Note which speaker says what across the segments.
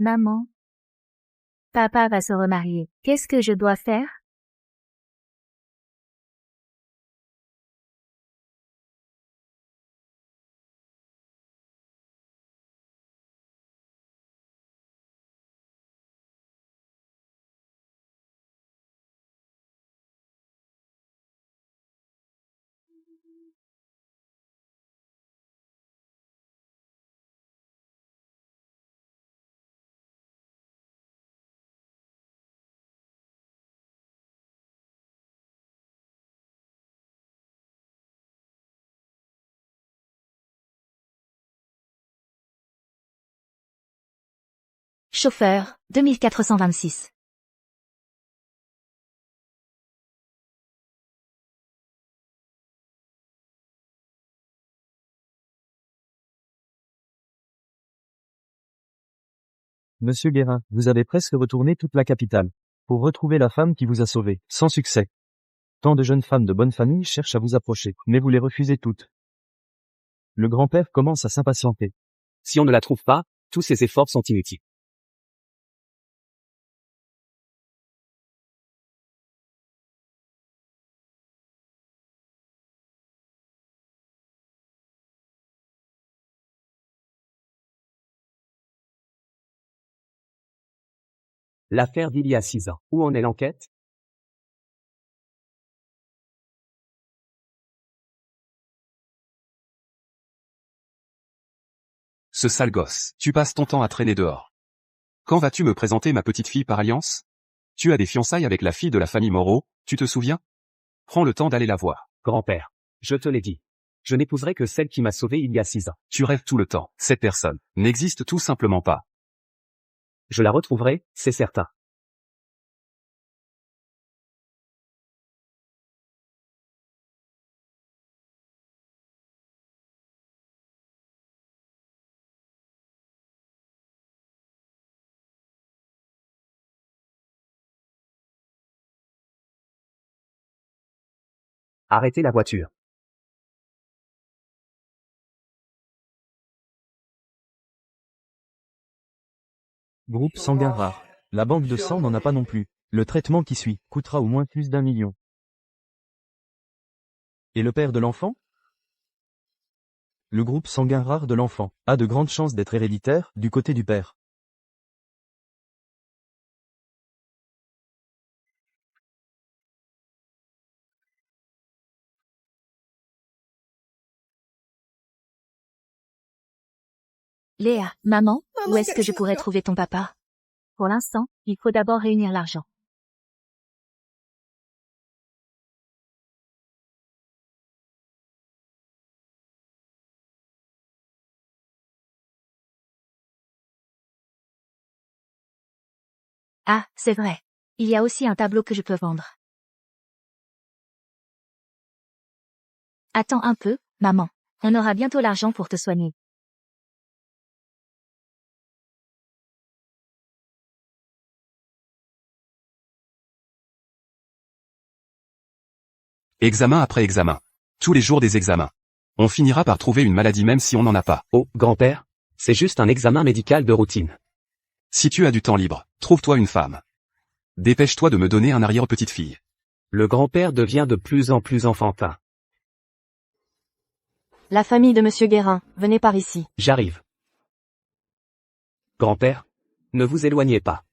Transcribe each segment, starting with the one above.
Speaker 1: Maman, papa va se remarier. Qu'est-ce que je dois faire?
Speaker 2: Chauffeur, 2426.
Speaker 3: Monsieur Guérin, vous avez presque retourné toute la capitale pour retrouver la femme qui vous a sauvé, sans succès. Tant de jeunes femmes de bonne famille cherchent à vous approcher, mais vous les refusez toutes. Le grand-père commence à s'impatienter.
Speaker 4: Si on ne la trouve pas, tous ces efforts sont inutiles. L'affaire d'il y a 6 ans. Où en est l'enquête?
Speaker 5: Ce sale gosse, tu passes ton temps à traîner dehors. Quand vas-tu me présenter ma petite fille par alliance? Tu as des fiançailles avec la fille de la famille Moreau, tu te souviens? Prends le temps d'aller la voir.
Speaker 4: Grand-père, je te l'ai dit. Je n'épouserai que celle qui m'a sauvé il y a 6 ans.
Speaker 5: Tu rêves tout le temps. Cette personne n'existe tout simplement pas.
Speaker 4: Je la retrouverai, c'est certain. Arrêtez la voiture.
Speaker 3: Groupe sanguin rare. La banque de sang n'en a pas non plus. Le traitement qui suit coûtera au moins plus d'1 million. Et le père de l'enfant? Le groupe sanguin rare de l'enfant a de grandes chances d'être héréditaire du côté du père.
Speaker 2: Léa, maman, où est-ce que je pourrais trouver ton papa?
Speaker 1: Pour l'instant, il faut d'abord réunir l'argent.
Speaker 2: Ah, c'est vrai. Il y a aussi un tableau que je peux vendre. Attends un peu, maman. On aura bientôt l'argent pour te soigner.
Speaker 5: Examen après examen. Tous les jours des examens. On finira par trouver une maladie même si on n'en a pas.
Speaker 4: Oh, grand-père, c'est juste un examen médical de routine.
Speaker 5: Si tu as du temps libre, trouve-toi une femme. Dépêche-toi de me donner un arrière-petite-fille.
Speaker 4: Le grand-père devient de plus en plus enfantin.
Speaker 2: La famille de Monsieur Guérin, venez par ici.
Speaker 4: J'arrive. Grand-père, ne vous éloignez pas.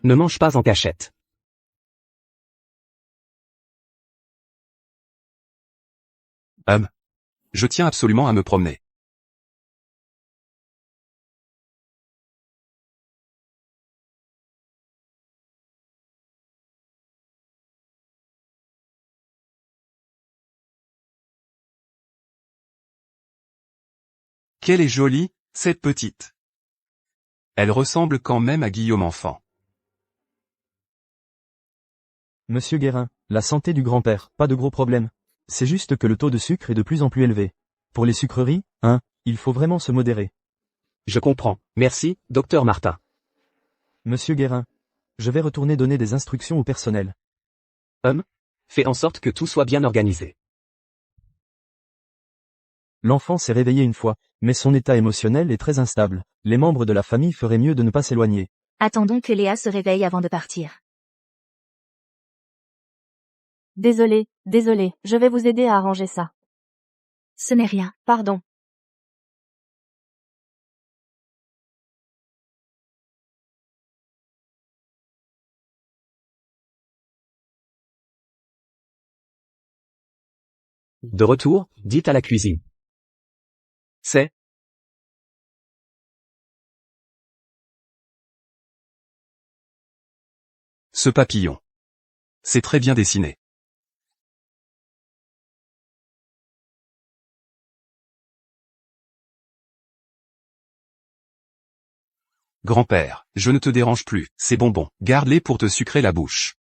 Speaker 4: Ne mange pas en cachette.
Speaker 5: Je tiens absolument à me promener. Qu'elle est jolie, cette petite. Elle ressemble quand même à Guillaume enfant.
Speaker 3: Monsieur Guérin, la santé du grand-père, pas de gros problème. C'est juste que le taux de sucre est de plus en plus élevé. Pour les sucreries, il faut vraiment se modérer.
Speaker 4: Je comprends. Merci, docteur Martin.
Speaker 3: Monsieur Guérin, je vais retourner donner des instructions au personnel.
Speaker 4: Fais en sorte que tout soit bien organisé.
Speaker 3: L'enfant s'est réveillé une fois, mais son état émotionnel est très instable. Les membres de la famille feraient mieux de ne pas s'éloigner.
Speaker 2: Attendons que Léa se réveille avant de partir.
Speaker 6: Désolé, je vais vous aider à arranger ça.
Speaker 2: Ce n'est rien.
Speaker 6: Pardon.
Speaker 4: De retour, dites à la cuisine. C'est
Speaker 5: Ce papillon. C'est très bien dessiné. Grand-père, je ne te dérange plus, ces bonbons, garde-les pour te sucrer la bouche.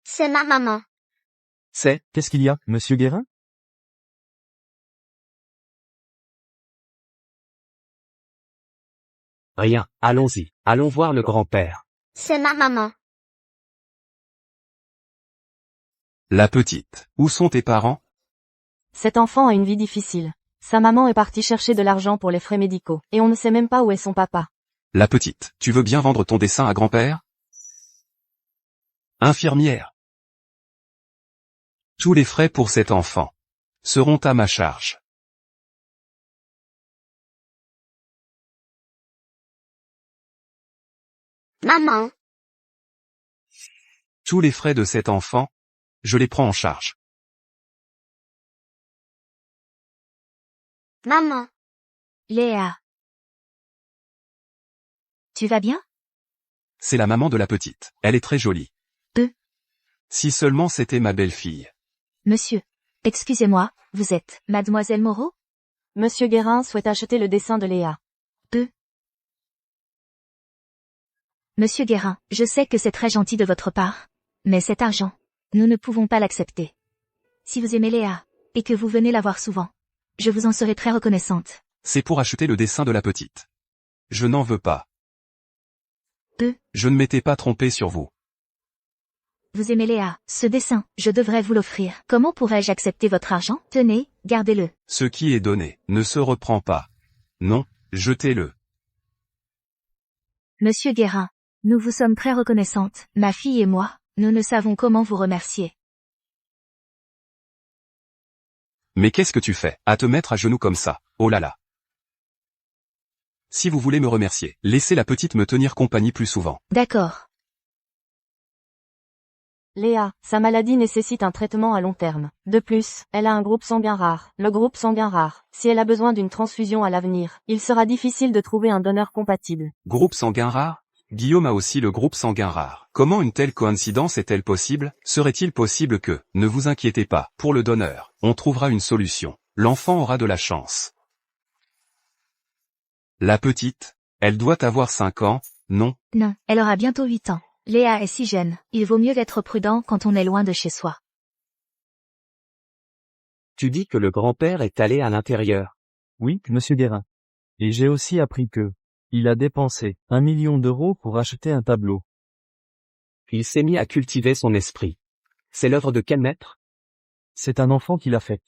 Speaker 7: C'est ma maman.
Speaker 4: C'est
Speaker 3: Qu'est-ce qu'il y a, monsieur Guérin?
Speaker 4: rien. Allons-y. Allons voir le grand-père.
Speaker 7: C'est ma maman.
Speaker 5: La petite. Où sont tes parents?
Speaker 6: Cet enfant a une vie difficile. Sa maman est partie chercher de l'argent pour les frais médicaux, et on ne sait même pas où est son papa.
Speaker 5: La petite. Tu veux bien vendre ton dessin à grand-père? Infirmière. Tous les frais pour cet enfant seront à ma charge.
Speaker 7: Maman.
Speaker 5: Tous les frais de cet enfant, je les prends en charge.
Speaker 7: Maman.
Speaker 2: Léa. Tu vas bien?
Speaker 5: C'est la maman de la petite. Elle est très jolie. Si seulement c'était ma belle-fille.
Speaker 2: Monsieur. Excusez-moi, vous êtes Mademoiselle Moreau?
Speaker 6: Monsieur Guérin souhaite acheter le dessin de Léa.
Speaker 2: Monsieur Guérin, je sais que c'est très gentil de votre part. Mais cet argent, nous ne pouvons pas l'accepter. Si vous aimez Léa, et que vous venez la voir souvent, je vous en serai très reconnaissante.
Speaker 5: C'est pour acheter le dessin de la petite. Je n'en veux pas. Je ne m'étais pas trompé sur vous.
Speaker 2: Vous aimez Léa, ce dessin, je devrais vous l'offrir. Comment pourrais-je accepter votre argent? Tenez, gardez-le.
Speaker 5: Ce qui est donné ne se reprend pas. Non, jetez-le.
Speaker 2: Monsieur Guérin, nous vous sommes très reconnaissantes. Ma fille et moi, nous ne savons comment vous remercier.
Speaker 5: Mais qu'est-ce que tu fais, à te mettre à genoux comme ça? Oh là là. Si vous voulez me remercier, laissez la petite me tenir compagnie plus souvent.
Speaker 2: D'accord.
Speaker 6: Léa, sa maladie nécessite un traitement à long terme. De plus, elle a un groupe sanguin rare. Le groupe sanguin rare, si elle a besoin d'une transfusion à l'avenir, il sera difficile de trouver un donneur compatible.
Speaker 5: Groupe sanguin rare? Guillaume a aussi le groupe sanguin rare. Comment une telle coïncidence est-elle possible? Serait-il possible que, ne vous inquiétez pas, pour le donneur, on trouvera une solution. L'enfant aura de la chance. La petite, elle doit avoir 5 ans, non?
Speaker 2: Non, elle aura bientôt 8 ans. Léa est si jeune, il vaut mieux être prudent quand on est loin de chez soi.
Speaker 4: Tu dis que le grand-père est allé à l'intérieur.
Speaker 3: Oui, monsieur Guérin. Et j'ai aussi appris que il a dépensé 1 million d'euros pour acheter un tableau.
Speaker 4: Il s'est mis à cultiver son esprit. C'est l'œuvre de quel maître?
Speaker 3: C'est un enfant qui l'a fait.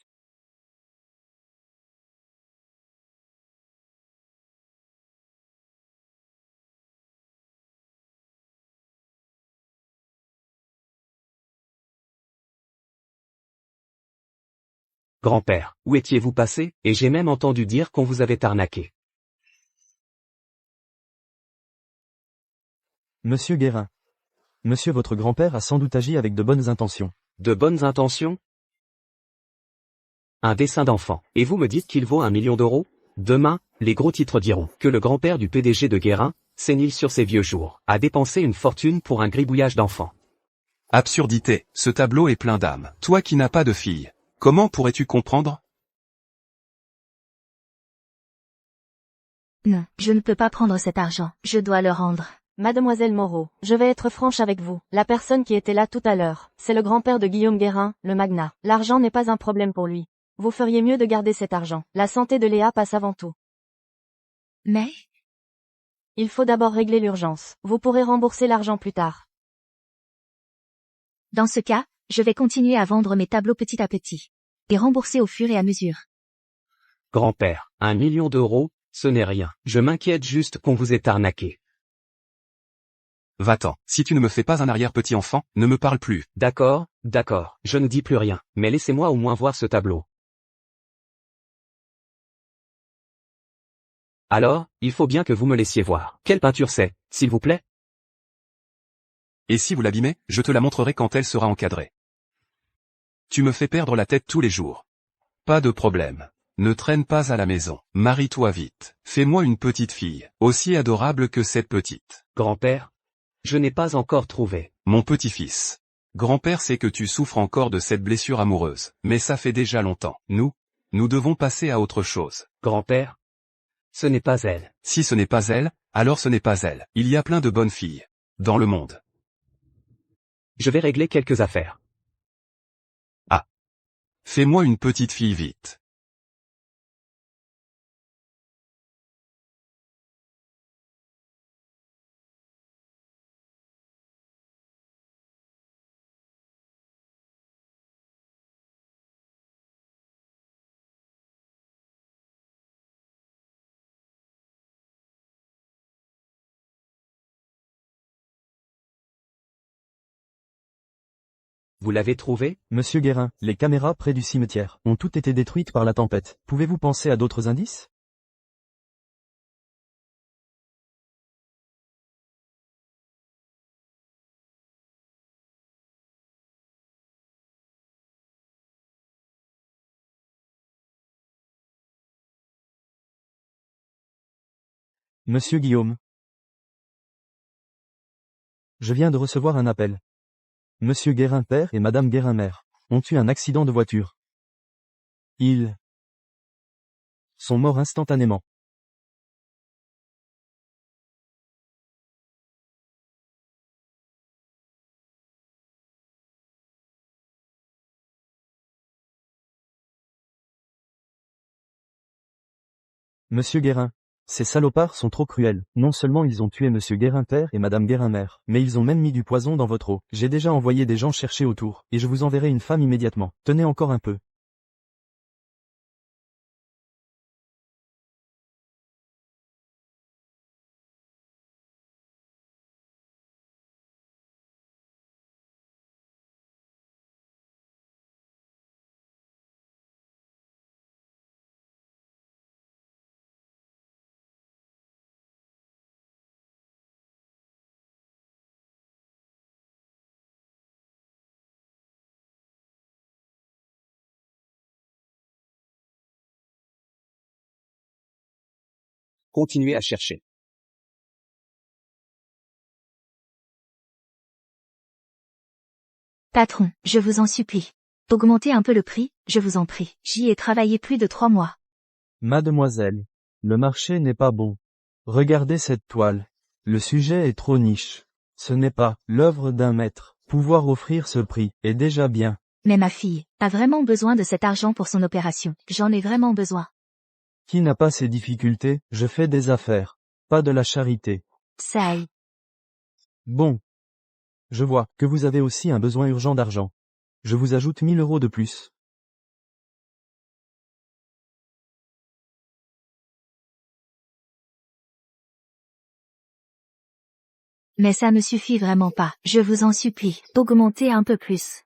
Speaker 4: Grand-père, où étiez-vous passé? Et j'ai même entendu dire qu'on vous avait arnaqué.
Speaker 3: Monsieur Guérin. Monsieur votre grand-père a sans doute agi avec de bonnes intentions.
Speaker 4: De bonnes intentions? Un dessin d'enfant. Et vous me dites qu'il vaut 1 million d'euros? Demain, les gros titres diront que le grand-père du PDG de Guérin, sénile sur ses vieux jours, a dépensé une fortune pour un gribouillage d'enfant.
Speaker 5: Absurdité, ce tableau est plein d'âme. Toi qui n'as pas de fille, comment pourrais-tu comprendre?
Speaker 2: Non, je ne peux pas prendre cet argent, je dois le rendre.
Speaker 6: Mademoiselle Moreau, je vais être franche avec vous. La personne qui était là tout à l'heure, c'est le grand-père de Guillaume Guérin, le magnat. L'argent n'est pas un problème pour lui. Vous feriez mieux de garder cet argent. La santé de Léa passe avant tout.
Speaker 2: Mais?
Speaker 6: Il faut d'abord régler l'urgence. Vous pourrez rembourser l'argent plus tard.
Speaker 2: Dans ce cas, je vais continuer à vendre mes tableaux petit à petit. Et rembourser au fur et à mesure.
Speaker 4: Grand-père, 1 million d'euros, ce n'est rien. Je m'inquiète juste qu'on vous ait arnaqué.
Speaker 5: Va-t'en. Si tu ne me fais pas un arrière-petit enfant, ne me parle plus.
Speaker 4: D'accord, je ne dis plus rien, mais laissez-moi au moins voir ce tableau. Alors, il faut bien que vous me laissiez voir. Quelle peinture c'est, s'il vous plaît?
Speaker 5: Et si vous l'abîmez, je te la montrerai quand elle sera encadrée. Tu me fais perdre la tête tous les jours. Pas de problème. Ne traîne pas à la maison. Marie-toi vite. Fais-moi une petite fille, aussi adorable que cette petite.
Speaker 4: Grand-père? Je n'ai pas encore trouvé.
Speaker 5: Mon petit-fils. Grand-père sait que tu souffres encore de cette blessure amoureuse, mais ça fait déjà longtemps. Nous devons passer à autre chose.
Speaker 4: Grand-père? Ce n'est pas elle.
Speaker 5: Si ce n'est pas elle, alors ce n'est pas elle. Il y a plein de bonnes filles. Dans le monde.
Speaker 4: Je vais régler quelques affaires.
Speaker 5: Fais-moi une petite fille vite.
Speaker 4: Vous l'avez trouvé?
Speaker 3: Monsieur Guérin, les caméras près du cimetière ont toutes été détruites par la tempête. Pouvez-vous penser à d'autres indices? Monsieur Guillaume. Je viens de recevoir un appel. Monsieur Guérin père et Madame Guérin mère ont eu un accident de voiture. Ils sont morts instantanément. Monsieur Guérin. Ces salopards sont trop cruels. Non seulement ils ont tué Monsieur Guérin père et Madame Guérin mère, mais ils ont même mis du poison dans votre eau. J'ai déjà envoyé des gens chercher autour, et je vous enverrai une femme immédiatement. Tenez encore un peu.
Speaker 4: Continuez à chercher.
Speaker 2: Patron, je vous en supplie. Augmentez un peu le prix, je vous en prie. J'y ai travaillé plus de 3 mois.
Speaker 3: Mademoiselle, le marché n'est pas bon. Regardez cette toile. Le sujet est trop niche. Ce n'est pas l'œuvre d'un maître. Pouvoir offrir ce prix est déjà bien.
Speaker 2: Mais ma fille a vraiment besoin de cet argent pour son opération. J'en ai vraiment besoin.
Speaker 3: Qui n'a pas ces difficultés? Je fais des affaires, pas de la charité.
Speaker 2: Ça y est.
Speaker 3: Bon. Je vois que vous avez aussi un besoin urgent d'argent. Je vous ajoute 1000 € de plus.
Speaker 2: Mais ça me suffit vraiment pas. Je vous en supplie, augmentez un peu plus.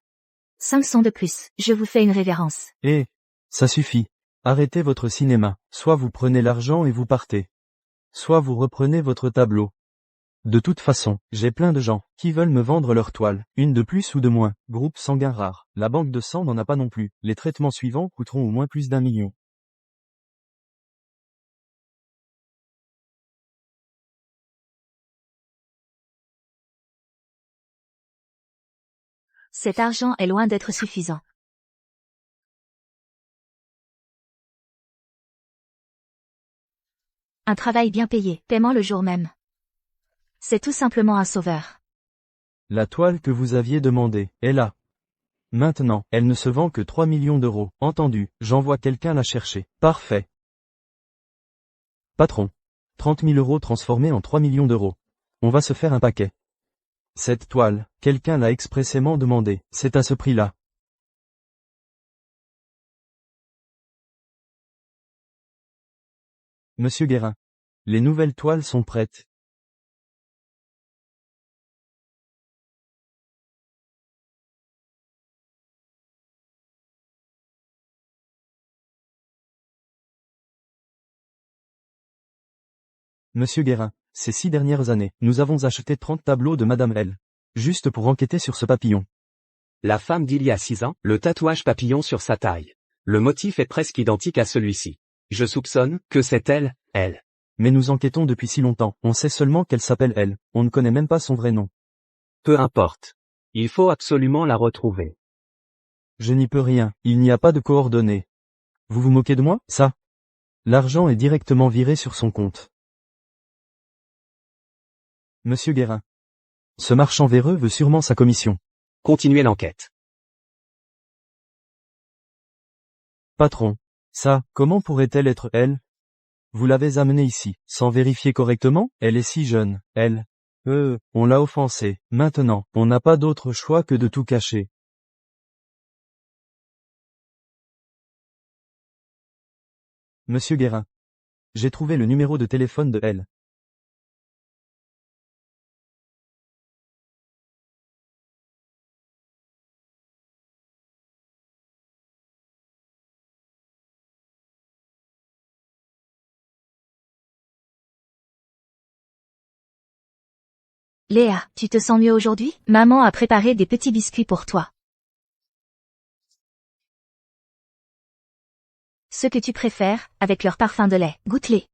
Speaker 2: 500 de plus, je vous fais une révérence.
Speaker 3: Eh, ça suffit. Arrêtez votre cinéma. Soit vous prenez l'argent et vous partez. Soit vous reprenez votre tableau. De toute façon, j'ai plein de gens qui veulent me vendre leur toile, une de plus ou de moins. Groupe sanguin rare. La banque de sang n'en a pas non plus. Les traitements suivants coûteront au moins plus d'1 million.
Speaker 2: Cet argent est loin d'être suffisant. Un travail bien payé, paiement le jour même. C'est tout simplement un sauveur.
Speaker 3: La toile que vous aviez demandée est là. Maintenant, elle ne se vend que 3 millions d'euros. Entendu, j'envoie quelqu'un la chercher. Parfait. Patron. 30 000 € transformés en 3 millions d'euros. On va se faire un paquet. Cette toile, quelqu'un l'a expressément demandé, c'est à ce prix-là. Monsieur Guérin. Les nouvelles toiles sont prêtes. Monsieur Guérin, ces 6 dernières années, nous avons acheté 30 tableaux de Madame L. Juste pour enquêter sur ce papillon.
Speaker 4: La femme d'il y a 6 ans, le tatouage papillon sur sa taille. Le motif est presque identique à celui-ci. Je soupçonne que c'est elle.
Speaker 3: Mais nous enquêtons depuis si longtemps, on sait seulement qu'elle s'appelle elle, on ne connaît même pas son vrai nom.
Speaker 4: Peu importe. Il faut absolument la retrouver.
Speaker 3: Je n'y peux rien, il n'y a pas de coordonnées. Vous vous moquez de moi, ça? L'argent est directement viré sur son compte. Monsieur Guérin. Ce marchand véreux veut sûrement sa commission.
Speaker 4: Continuez l'enquête.
Speaker 3: Patron. Ça, comment pourrait-elle être elle? Vous l'avez amenée ici, sans vérifier correctement, elle est si jeune, elle. On l'a offensée, maintenant, on n'a pas d'autre choix que de tout cacher. Monsieur Guérin. J'ai trouvé le numéro de téléphone de elle.
Speaker 2: Léa, tu te sens mieux aujourd'hui? Maman a préparé des petits biscuits pour toi. Ce que tu préfères, avec leur parfum de lait. Goûte-les.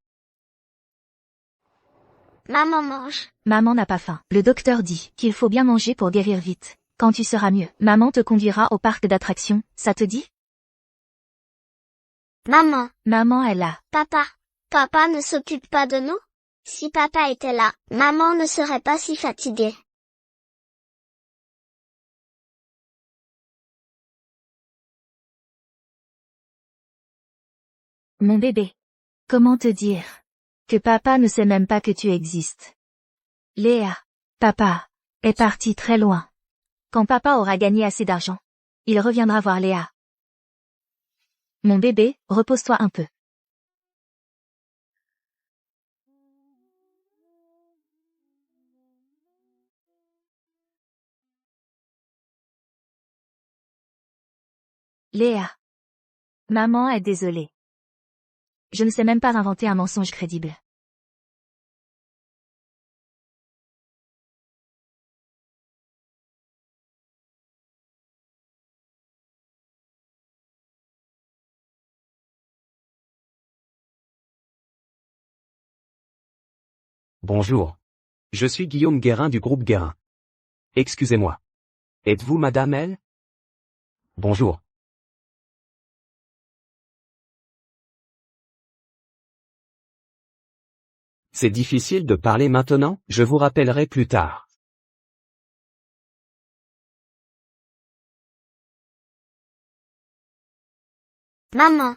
Speaker 7: Maman mange.
Speaker 2: Maman n'a pas faim. Le docteur dit qu'il faut bien manger pour guérir vite. Quand tu seras mieux, maman te conduira au parc d'attractions, ça te dit?
Speaker 7: Maman.
Speaker 2: Maman est là.
Speaker 7: Papa. Papa ne s'occupe pas de nous? Si papa était là, maman ne serait pas si fatiguée.
Speaker 2: Mon bébé. Comment te dire? Que papa ne sait même pas que tu existes. Léa. Papa est parti très loin. Quand papa aura gagné assez d'argent, il reviendra voir Léa. Mon bébé, repose-toi un peu. Léa. Maman est désolée. Je ne sais même pas inventer un mensonge crédible.
Speaker 4: Bonjour. Je suis Guillaume Guérin du groupe Guérin. Excusez-moi. Êtes-vous Madame L? Bonjour. C'est difficile de parler maintenant, je vous rappellerai plus tard.
Speaker 7: Maman.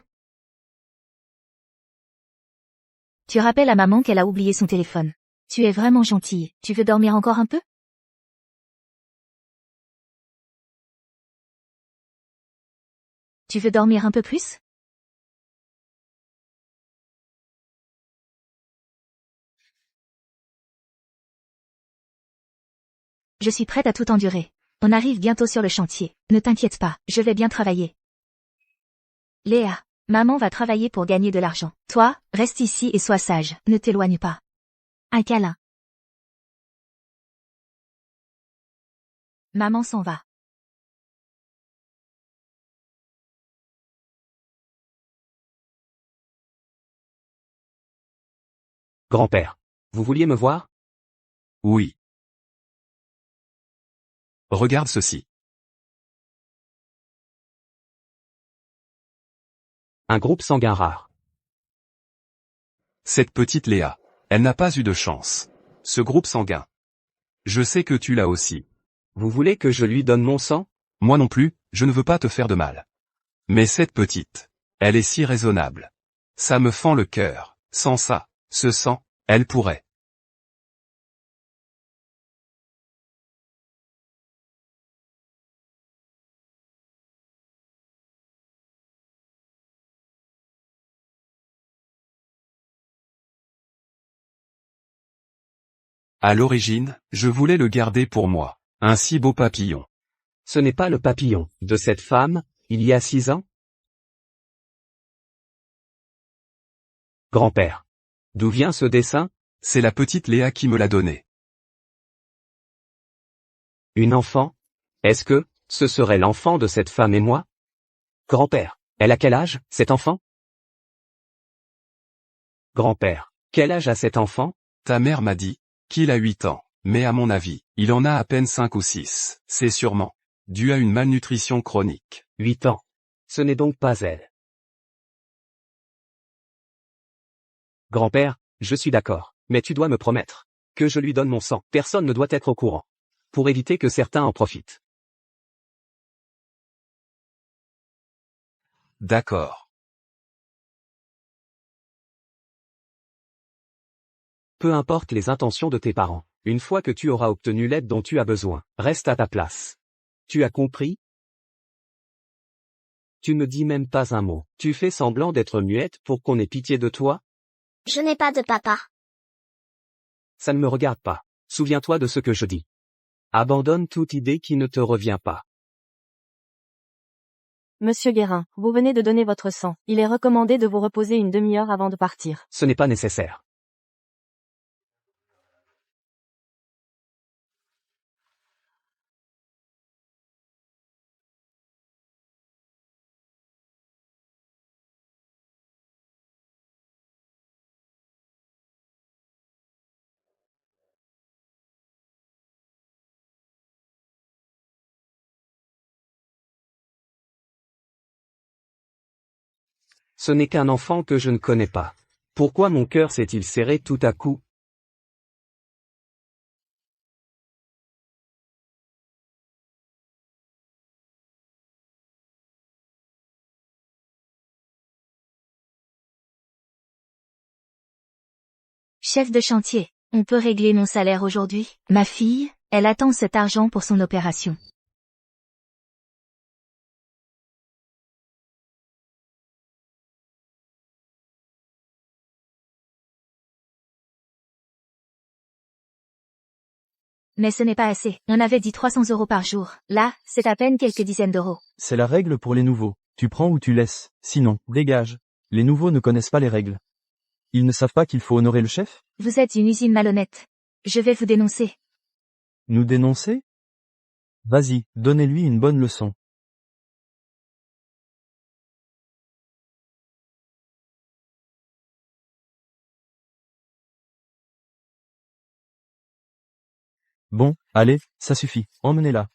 Speaker 2: Tu rappelles à maman qu'elle a oublié son téléphone. Tu es vraiment gentille. Tu veux dormir encore un peu? Tu veux dormir un peu plus? Je suis prête à tout endurer. On arrive bientôt sur le chantier. Ne t'inquiète pas, je vais bien travailler. Léa, maman va travailler pour gagner de l'argent. Toi, reste ici et sois sage, ne t'éloigne pas. Un câlin. Maman s'en va.
Speaker 4: Grand-père. Vous vouliez me voir?
Speaker 5: Oui. Regarde ceci.
Speaker 4: Un groupe sanguin rare.
Speaker 5: Cette petite Léa. Elle n'a pas eu de chance. Ce groupe sanguin. Je sais que tu l'as aussi.
Speaker 4: Vous voulez que je lui donne mon sang?
Speaker 5: Moi non plus, je ne veux pas te faire de mal. Mais cette petite. Elle est si raisonnable. Ça me fend le cœur. Sans ça, ce sang, elle pourrait. À l'origine, je voulais le garder pour moi. Un si beau papillon.
Speaker 4: Ce n'est pas le papillon de cette femme, il y a 6 ans? Grand-père. D'où vient ce dessin?
Speaker 5: C'est la petite Léa qui me l'a donné.
Speaker 4: Une enfant? Est-ce que ce serait l'enfant de cette femme et moi? Grand-père. Elle a quel âge, cet enfant? Grand-père. Quel âge a cet enfant?
Speaker 5: Ta mère m'a dit qu'il a 8 ans, mais à mon avis, il en a à peine 5 ou 6. C'est sûrement dû à une malnutrition chronique.
Speaker 4: 8 ans. Ce n'est donc pas elle. Grand-père, je suis d'accord, mais tu dois me promettre que je lui donne mon sang. Personne ne doit être au courant. Pour éviter que certains en profitent.
Speaker 5: D'accord.
Speaker 4: Peu importe les intentions de tes parents, une fois que tu auras obtenu l'aide dont tu as besoin, reste à ta place. Tu as compris? Tu ne dis même pas un mot. Tu fais semblant d'être muette pour qu'on ait pitié de toi?
Speaker 7: Je n'ai pas de papa.
Speaker 4: Ça ne me regarde pas. Souviens-toi de ce que je dis. Abandonne toute idée qui ne te revient pas.
Speaker 6: Monsieur Guérin, vous venez de donner votre sang. Il est recommandé de vous reposer une demi-heure avant de partir.
Speaker 4: Ce n'est pas nécessaire. Ce n'est qu'un enfant que je ne connais pas. Pourquoi mon cœur s'est-il serré tout à coup?
Speaker 2: Chef de chantier, on peut régler mon salaire aujourd'hui? Ma fille, elle attend cet argent pour son opération. Mais ce n'est pas assez. On avait dit 300 € par jour. Là, c'est à peine quelques dizaines d'euros.
Speaker 3: C'est la règle pour les nouveaux. Tu prends ou tu laisses. Sinon, dégage. Les nouveaux ne connaissent pas les règles. Ils ne savent pas qu'il faut honorer le chef?
Speaker 2: Vous êtes une usine malhonnête. Je vais vous dénoncer.
Speaker 3: Nous dénoncer? Vas-y, donnez-lui une bonne leçon. Bon, allez, ça suffit, emmenez-la.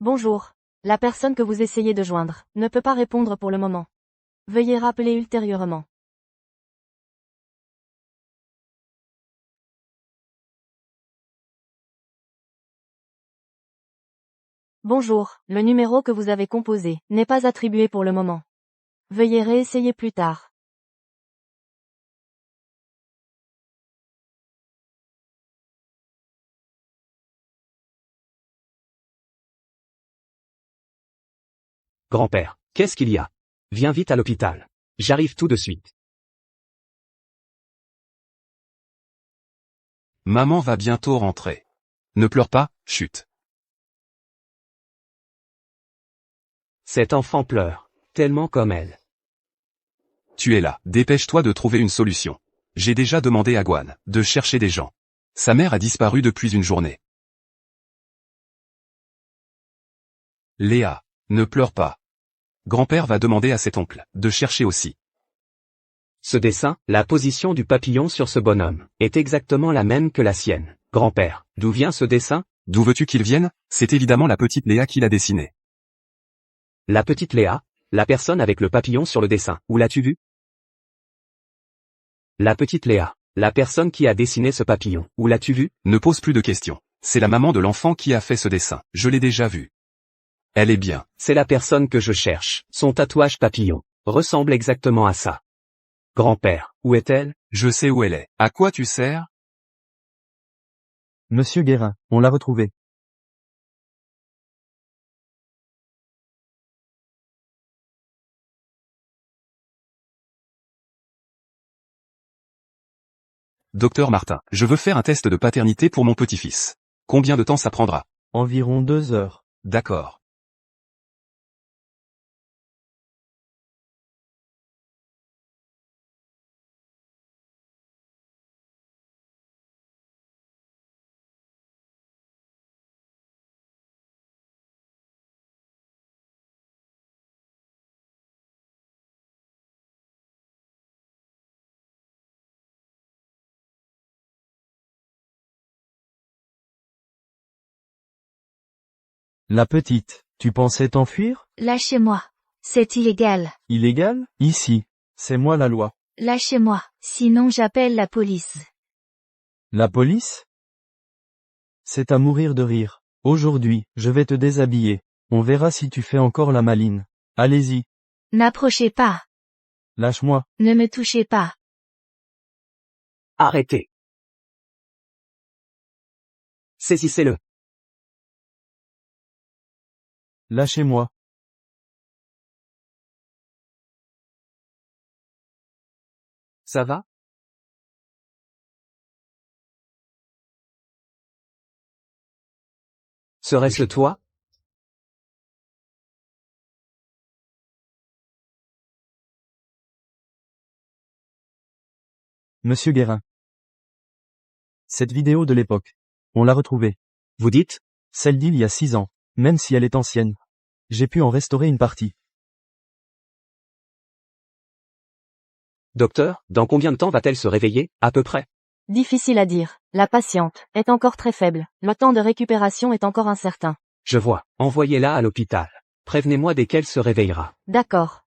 Speaker 6: Bonjour. La personne que vous essayez de joindre ne peut pas répondre pour le moment. Veuillez rappeler ultérieurement. Bonjour, le numéro que vous avez composé n'est pas attribué pour le moment. Veuillez réessayer plus tard.
Speaker 4: Grand-père, qu'est-ce qu'il y a? Viens vite à l'hôpital. J'arrive tout de suite.
Speaker 5: Maman va bientôt rentrer. Ne pleure pas, chut.
Speaker 4: Cet enfant pleure, tellement comme elle.
Speaker 5: Tu es là, dépêche-toi de trouver une solution. J'ai déjà demandé à Gwan de chercher des gens. Sa mère a disparu depuis une journée. Léa, ne pleure pas. Grand-père va demander à cet oncle de chercher aussi.
Speaker 4: Ce dessin, la position du papillon sur ce bonhomme, est exactement la même que la sienne. Grand-père, d'où vient ce dessin?
Speaker 5: D'où veux-tu qu'il vienne? C'est évidemment la petite Léa qui l'a dessiné.
Speaker 4: La petite Léa, la personne avec le papillon sur le dessin, où l'as-tu vu? La petite Léa, la personne qui a dessiné ce papillon, où l'as-tu vu?
Speaker 5: Ne pose plus de questions. C'est la maman de l'enfant qui a fait ce dessin. Je l'ai déjà vu. Elle est bien.
Speaker 4: C'est la personne que je cherche. Son tatouage papillon ressemble exactement à ça. Grand-père, où est-elle?
Speaker 5: Je sais où elle est. À quoi tu sers?
Speaker 3: Monsieur Guérin, on l'a retrouvé.
Speaker 5: Docteur Martin, je veux faire un test de paternité pour mon petit-fils. Combien de temps ça prendra?
Speaker 3: Environ 2 heures.
Speaker 5: D'accord.
Speaker 3: La petite, tu pensais t'enfuir?
Speaker 2: Lâchez-moi. C'est illégal.
Speaker 3: Illégal? Ici. C'est moi la loi.
Speaker 2: Lâchez-moi. Sinon j'appelle la police.
Speaker 3: La police? C'est à mourir de rire. Aujourd'hui, je vais te déshabiller. On verra si tu fais encore la maline. Allez-y.
Speaker 2: N'approchez pas.
Speaker 3: Lâche-moi.
Speaker 2: Ne me touchez pas.
Speaker 4: Arrêtez. Saisissez-le.
Speaker 3: Lâchez-moi.
Speaker 4: Ça va? Serait-ce toi?
Speaker 3: Monsieur Guérin. Cette vidéo de l'époque. On l'a retrouvée.
Speaker 4: Vous dites?
Speaker 3: Celle d'il y a 6 ans. Même si elle est ancienne. J'ai pu en restaurer une partie.
Speaker 4: Docteur, dans combien de temps va-t-elle se réveiller, à peu près?
Speaker 6: Difficile à dire. La patiente est encore très faible. Le temps de récupération est encore incertain.
Speaker 4: Je vois. Envoyez-la à l'hôpital. Prévenez-moi dès qu'elle se réveillera.
Speaker 6: D'accord.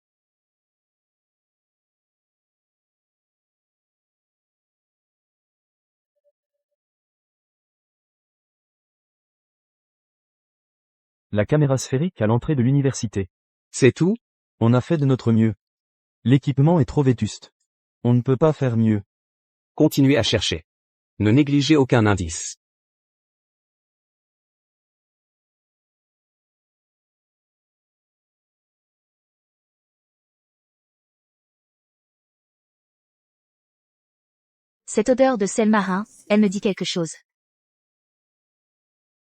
Speaker 3: La caméra sphérique à l'entrée de l'université.
Speaker 4: C'est tout?
Speaker 3: On a fait de notre mieux. L'équipement est trop vétuste. On ne peut pas faire mieux.
Speaker 4: Continuez à chercher. Ne négligez aucun indice.
Speaker 2: Cette odeur de sel marin, elle me dit quelque chose.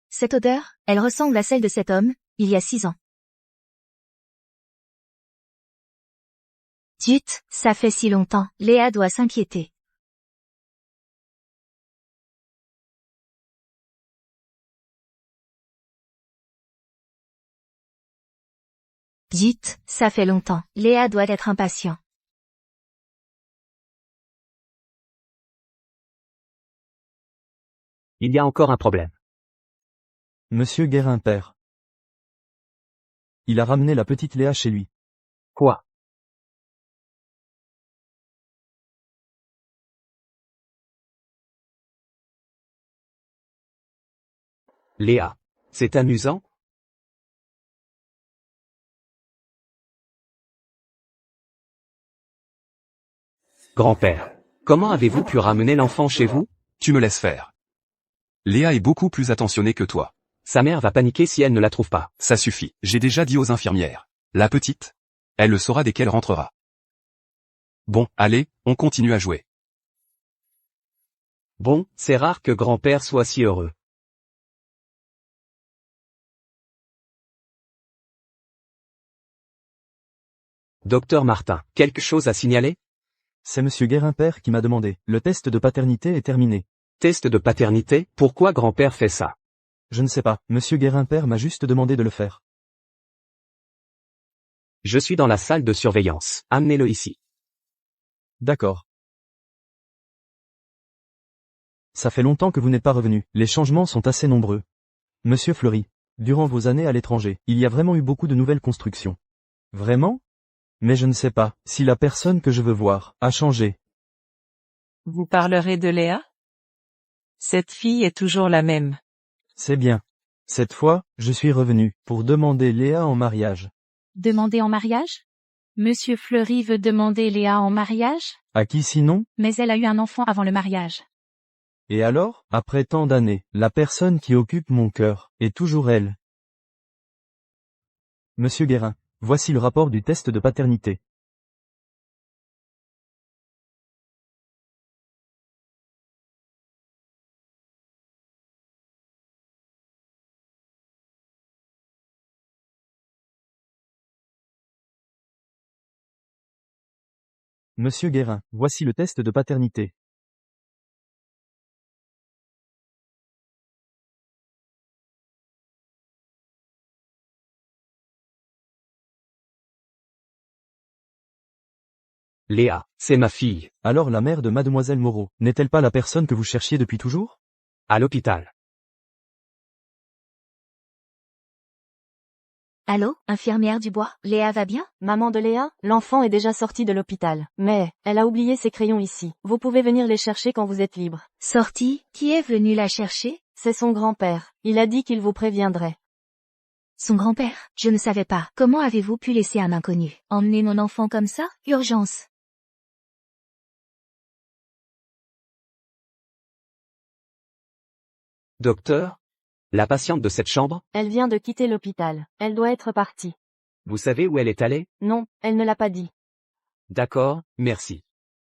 Speaker 2: Cette odeur, elle ressemble à celle de cet homme, il y a 6 ans. Zut, ça fait si longtemps. Léa doit s'inquiéter. Zut, ça fait longtemps. Léa doit être impatient.
Speaker 4: Il y a encore un problème.
Speaker 3: Monsieur Guérin père. Il a ramené la petite Léa chez lui.
Speaker 4: Quoi? Léa. C'est amusant? Grand-père. Comment avez-vous pu ramener l'enfant chez vous?
Speaker 5: Tu me laisses faire. Léa est beaucoup plus attentionnée que toi.
Speaker 4: Sa mère va paniquer si elle ne la trouve pas.
Speaker 5: Ça suffit, j'ai déjà dit aux infirmières. La petite? Elle le saura dès qu'elle rentrera. Bon, allez, on continue à jouer.
Speaker 4: Bon, c'est rare que grand-père soit si heureux. Docteur Martin, quelque chose à signaler?
Speaker 3: C'est monsieur Guérin père qui m'a demandé. Le test de paternité est terminé.
Speaker 4: Test de paternité? Pourquoi grand-père fait ça?
Speaker 3: Je ne sais pas. Monsieur Guérin père m'a juste demandé de le faire.
Speaker 4: Je suis dans la salle de surveillance. Amenez-le ici.
Speaker 3: D'accord. Ça fait longtemps que vous n'êtes pas revenu. Les changements sont assez nombreux. Monsieur Fleury, durant vos années à l'étranger, il y a vraiment eu beaucoup de nouvelles constructions. Vraiment? Mais je ne sais pas si la personne que je veux voir a changé.
Speaker 8: Vous parlerez de Léa? Cette fille est toujours la même.
Speaker 3: C'est bien. Cette fois, je suis revenu pour demander Léa en mariage.
Speaker 1: Demander en mariage? Monsieur Fleury veut demander Léa en mariage?
Speaker 3: À qui sinon?
Speaker 1: Mais elle a eu un enfant avant le mariage.
Speaker 3: Et alors, après tant d'années, la personne qui occupe mon cœur est toujours elle. Monsieur Guérin, voici le rapport du test de paternité. Monsieur Guérin, voici le test de paternité.
Speaker 4: Léa, c'est ma fille.
Speaker 3: Alors la mère de mademoiselle Moreau, n'est-elle pas la personne que vous cherchiez depuis toujours?
Speaker 4: À l'hôpital.
Speaker 2: Allô, infirmière Dubois, Léa va bien?
Speaker 6: Maman de Léa, l'enfant est déjà sorti de l'hôpital. Mais, elle a oublié ses crayons ici. Vous pouvez venir les chercher quand vous êtes libre.
Speaker 2: Sortie, qui est venu la chercher?
Speaker 6: C'est son grand-père. Il a dit qu'il vous préviendrait.
Speaker 2: Son grand-père? Je ne savais pas. Comment avez-vous pu laisser un inconnu emmener mon enfant comme ça? Urgence.
Speaker 4: Docteur? La patiente de cette chambre?
Speaker 6: Elle vient de quitter l'hôpital. Elle doit être partie.
Speaker 4: Vous savez où elle est allée?
Speaker 6: Non, elle ne l'a pas dit.
Speaker 4: D'accord, merci.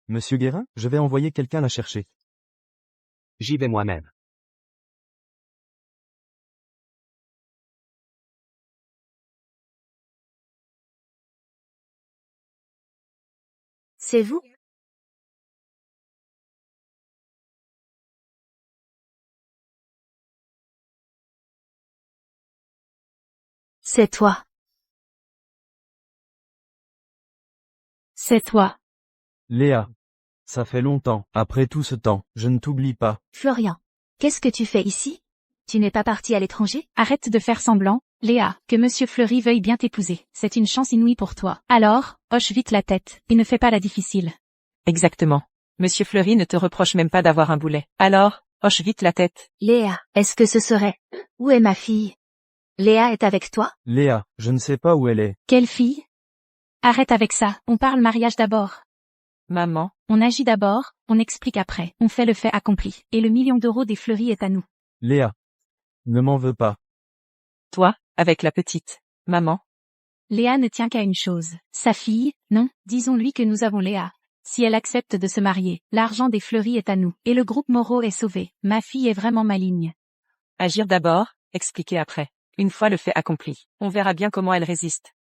Speaker 3: Monsieur Guérin, je vais envoyer quelqu'un la chercher.
Speaker 4: J'y vais moi-même.
Speaker 2: C'est vous? C'est toi.
Speaker 1: C'est toi.
Speaker 3: Léa. Ça fait longtemps, après tout ce temps, je ne t'oublie pas.
Speaker 2: Florian. Qu'est-ce que tu fais ici? Tu n'es pas parti à l'étranger?
Speaker 1: Arrête de faire semblant, Léa, que Monsieur Fleury veuille bien t'épouser. C'est une chance inouïe pour toi. Alors, hoche vite la tête, et ne fais pas la difficile.
Speaker 8: Exactement. Monsieur Fleury ne te reproche même pas d'avoir un boulet. Alors, hoche vite la tête.
Speaker 2: Léa, est-ce que ce serait... Où est ma fille? Léa est avec toi?
Speaker 3: Léa, je ne sais pas où elle est.
Speaker 1: Quelle fille? Arrête avec ça, on parle mariage d'abord.
Speaker 8: Maman,
Speaker 1: On agit d'abord, on explique après, on fait le fait accompli. Et le million d'euros des Fleury est à nous.
Speaker 3: Léa. Ne m'en veux pas.
Speaker 8: toi, avec la petite. Maman,
Speaker 1: Léa ne tient qu'à une chose. Sa fille, non, disons-lui que nous avons Léa. Si elle accepte de se marier, l'argent des Fleury est à nous. Et le groupe Moreau est sauvé. Ma fille est vraiment maligne.
Speaker 8: agir d'abord, expliquer après. Une fois le fait accompli, on verra bien comment elle résiste.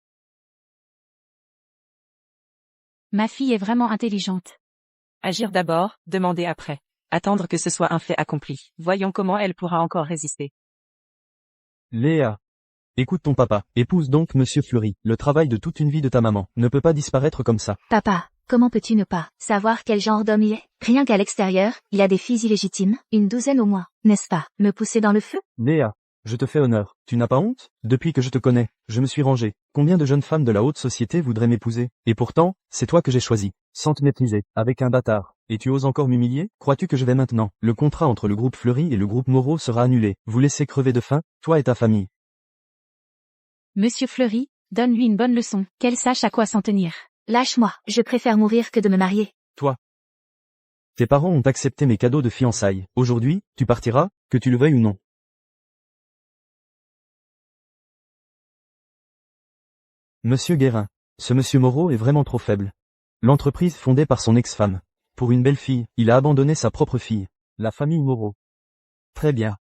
Speaker 1: Ma fille est vraiment intelligente.
Speaker 8: Agir d'abord, demander après. Attendre que ce soit un fait accompli. Voyons comment elle pourra encore résister.
Speaker 3: Léa. Écoute ton papa, épouse donc Monsieur Fleury. Le travail de toute une vie de ta maman ne peut pas disparaître comme ça.
Speaker 2: Papa, comment peux-tu ne pas savoir quel genre d'homme il est? Rien qu'à l'extérieur, il a des filles illégitimes, une douzaine au moins, n'est-ce pas? Me pousser dans le feu?
Speaker 3: Léa. Je te fais honneur. Tu n'as pas honte? Depuis que je te connais, je me suis rangé. Combien de jeunes femmes de la haute société voudraient m'épouser? Et pourtant, c'est toi que j'ai choisi. Sans te mépriser, avec un bâtard. Et tu oses encore m'humilier? Crois-tu que je vais maintenant? Le contrat entre le groupe Fleury et le groupe Moreau sera annulé. Vous laissez crever de faim, toi et ta famille.
Speaker 1: Monsieur Fleury, donne-lui une bonne leçon, qu'elle sache à quoi s'en tenir.
Speaker 2: Lâche-moi, je préfère mourir que de me marier.
Speaker 3: Toi. Tes parents ont accepté mes cadeaux de fiançailles. Aujourd'hui, tu partiras, que tu le veuilles ou non. Monsieur Guérin. Ce monsieur Moreau est vraiment trop faible. L'entreprise fondée par son ex-femme. Pour une belle fille, il a abandonné sa propre fille. La famille Moreau. Très bien.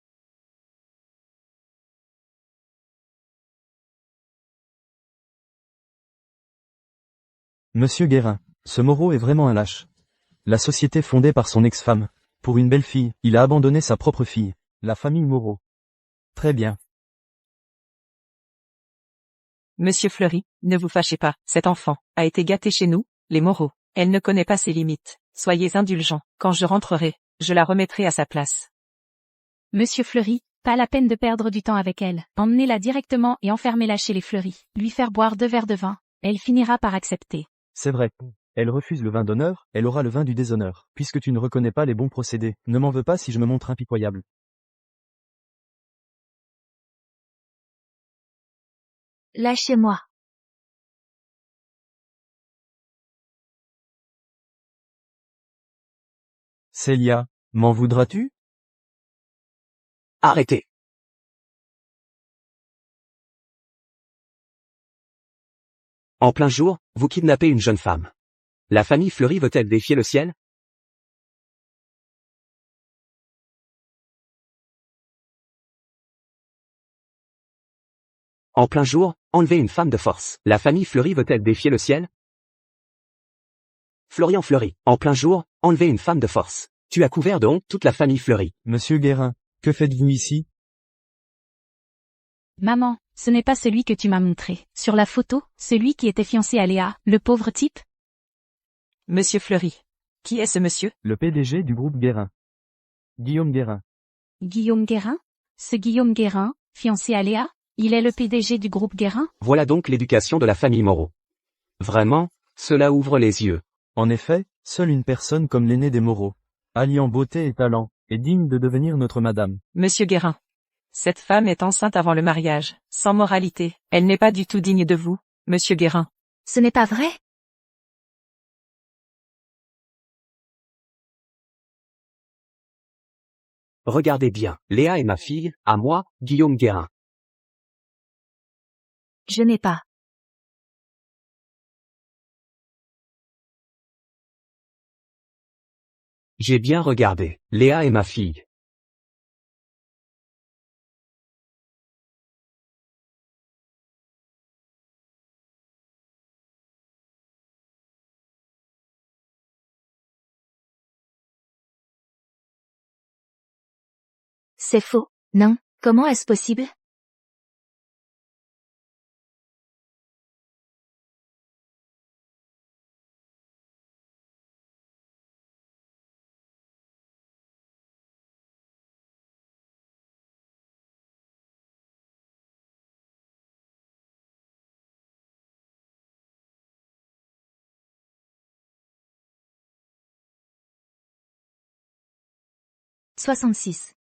Speaker 3: Monsieur Guérin. Ce Moreau est vraiment un lâche. La société fondée par son ex-femme. Pour une belle fille, il a abandonné sa propre fille. La famille Moreau. Très bien.
Speaker 8: Monsieur Fleury, ne vous fâchez pas, cet enfant a été gâté chez nous, les Moreau. Elle ne connaît pas ses limites. Soyez indulgents. Quand je rentrerai, je la remettrai à sa place.
Speaker 1: Monsieur Fleury, pas la peine de perdre du temps avec elle. Emmenez-la directement et enfermez-la chez les Fleury. Lui faire boire 2 verres de vin. Elle finira par accepter.
Speaker 3: C'est vrai. Elle refuse le vin d'honneur, elle aura le vin du déshonneur. Puisque tu ne reconnais pas les bons procédés, ne m'en veux pas si je me montre impitoyable.
Speaker 2: Lâchez-moi.
Speaker 3: Célia, m'en voudras-tu?
Speaker 4: Arrêtez. En plein jour, vous kidnappez une jeune femme. La famille Fleury veut-elle défier le ciel? En plein jour, enlever une femme de force. La famille Fleury veut-elle défier le ciel? Florian Fleury, en plein jour, enlever une femme de force. Tu as couvert de honte toute la famille Fleury.
Speaker 3: Monsieur Guérin, que faites-vous ici?
Speaker 1: Maman, ce n'est pas celui que tu m'as montré. Sur la photo, celui qui était fiancé à Léa, le pauvre type?
Speaker 8: Monsieur Fleury. Qui est ce monsieur?
Speaker 3: Le PDG du groupe Guérin. Guillaume Guérin.
Speaker 1: Guillaume Guérin? Ce Guillaume Guérin, fiancé à Léa? Il est le PDG du groupe Guérin?
Speaker 4: Voilà donc l'éducation de la famille Moreau. Vraiment, cela ouvre les yeux.
Speaker 3: En effet, seule une personne comme l'aîné des Moreau, alliant beauté et talent, est digne de devenir notre madame.
Speaker 8: Monsieur Guérin. Cette femme est enceinte avant le mariage, sans moralité. Elle n'est pas du tout digne de vous, monsieur Guérin.
Speaker 2: Ce n'est pas vrai?
Speaker 4: Regardez bien, Léa est ma fille, à moi, Guillaume Guérin.
Speaker 2: Je n'ai pas.
Speaker 4: J'ai bien regardé, Léa est ma fille.
Speaker 2: C'est faux. Non, comment est-ce possible? « 66.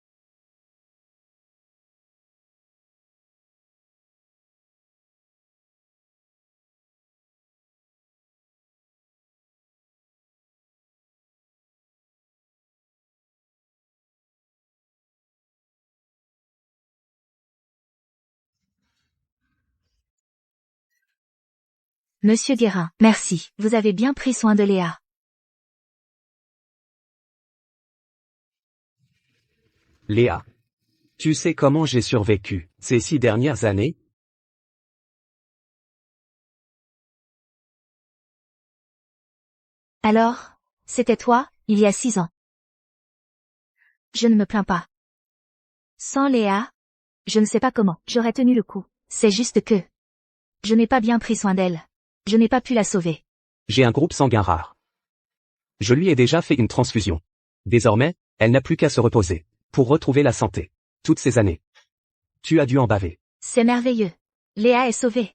Speaker 2: Monsieur Guérin, merci, vous avez bien pris soin de Léa.
Speaker 4: Léa. Tu sais comment j'ai survécu ces 6 dernières années?
Speaker 2: Alors, c'était toi, il y a 6 ans. Je ne me plains pas. Sans Léa, je ne sais pas comment j'aurais tenu le coup. C'est juste que je n'ai pas bien pris soin d'elle. Je n'ai pas pu la sauver.
Speaker 4: J'ai un groupe sanguin rare. Je lui ai déjà fait une transfusion. Désormais, elle n'a plus qu'à se reposer pour retrouver la santé. Toutes ces années. Tu as dû en baver.
Speaker 2: C'est merveilleux. Léa est sauvée.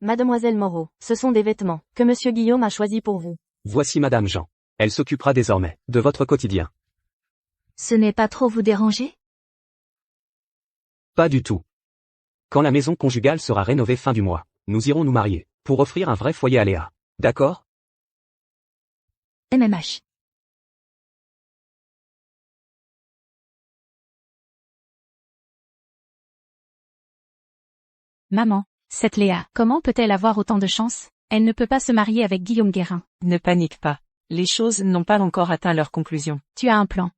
Speaker 6: Mademoiselle Moreau, ce sont des vêtements que monsieur Guillaume a choisis pour vous.
Speaker 4: Voici Madame Jean. Elle s'occupera désormais de votre quotidien.
Speaker 2: Ce n'est pas trop vous déranger?
Speaker 4: Pas du tout. Quand la maison conjugale sera rénovée fin du mois, nous irons nous marier, pour offrir un vrai foyer à Léa. D'accord?
Speaker 2: MMH.
Speaker 1: Maman, cette Léa, comment peut-elle avoir autant de chance? Elle ne peut pas se marier avec Guillaume Guérin.
Speaker 8: Ne panique pas. Les choses n'ont pas encore atteint leur conclusion.
Speaker 1: Tu as un plan.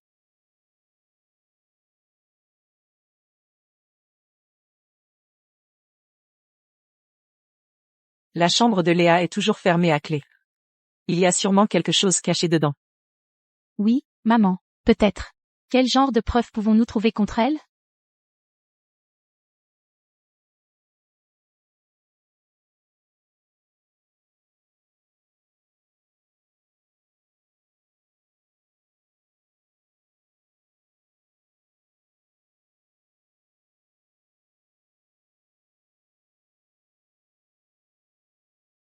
Speaker 8: La chambre de Léa est toujours fermée à clé. Il y a sûrement quelque chose caché dedans.
Speaker 1: Oui, maman, peut-être. Quel genre de preuves pouvons-nous trouver contre elle?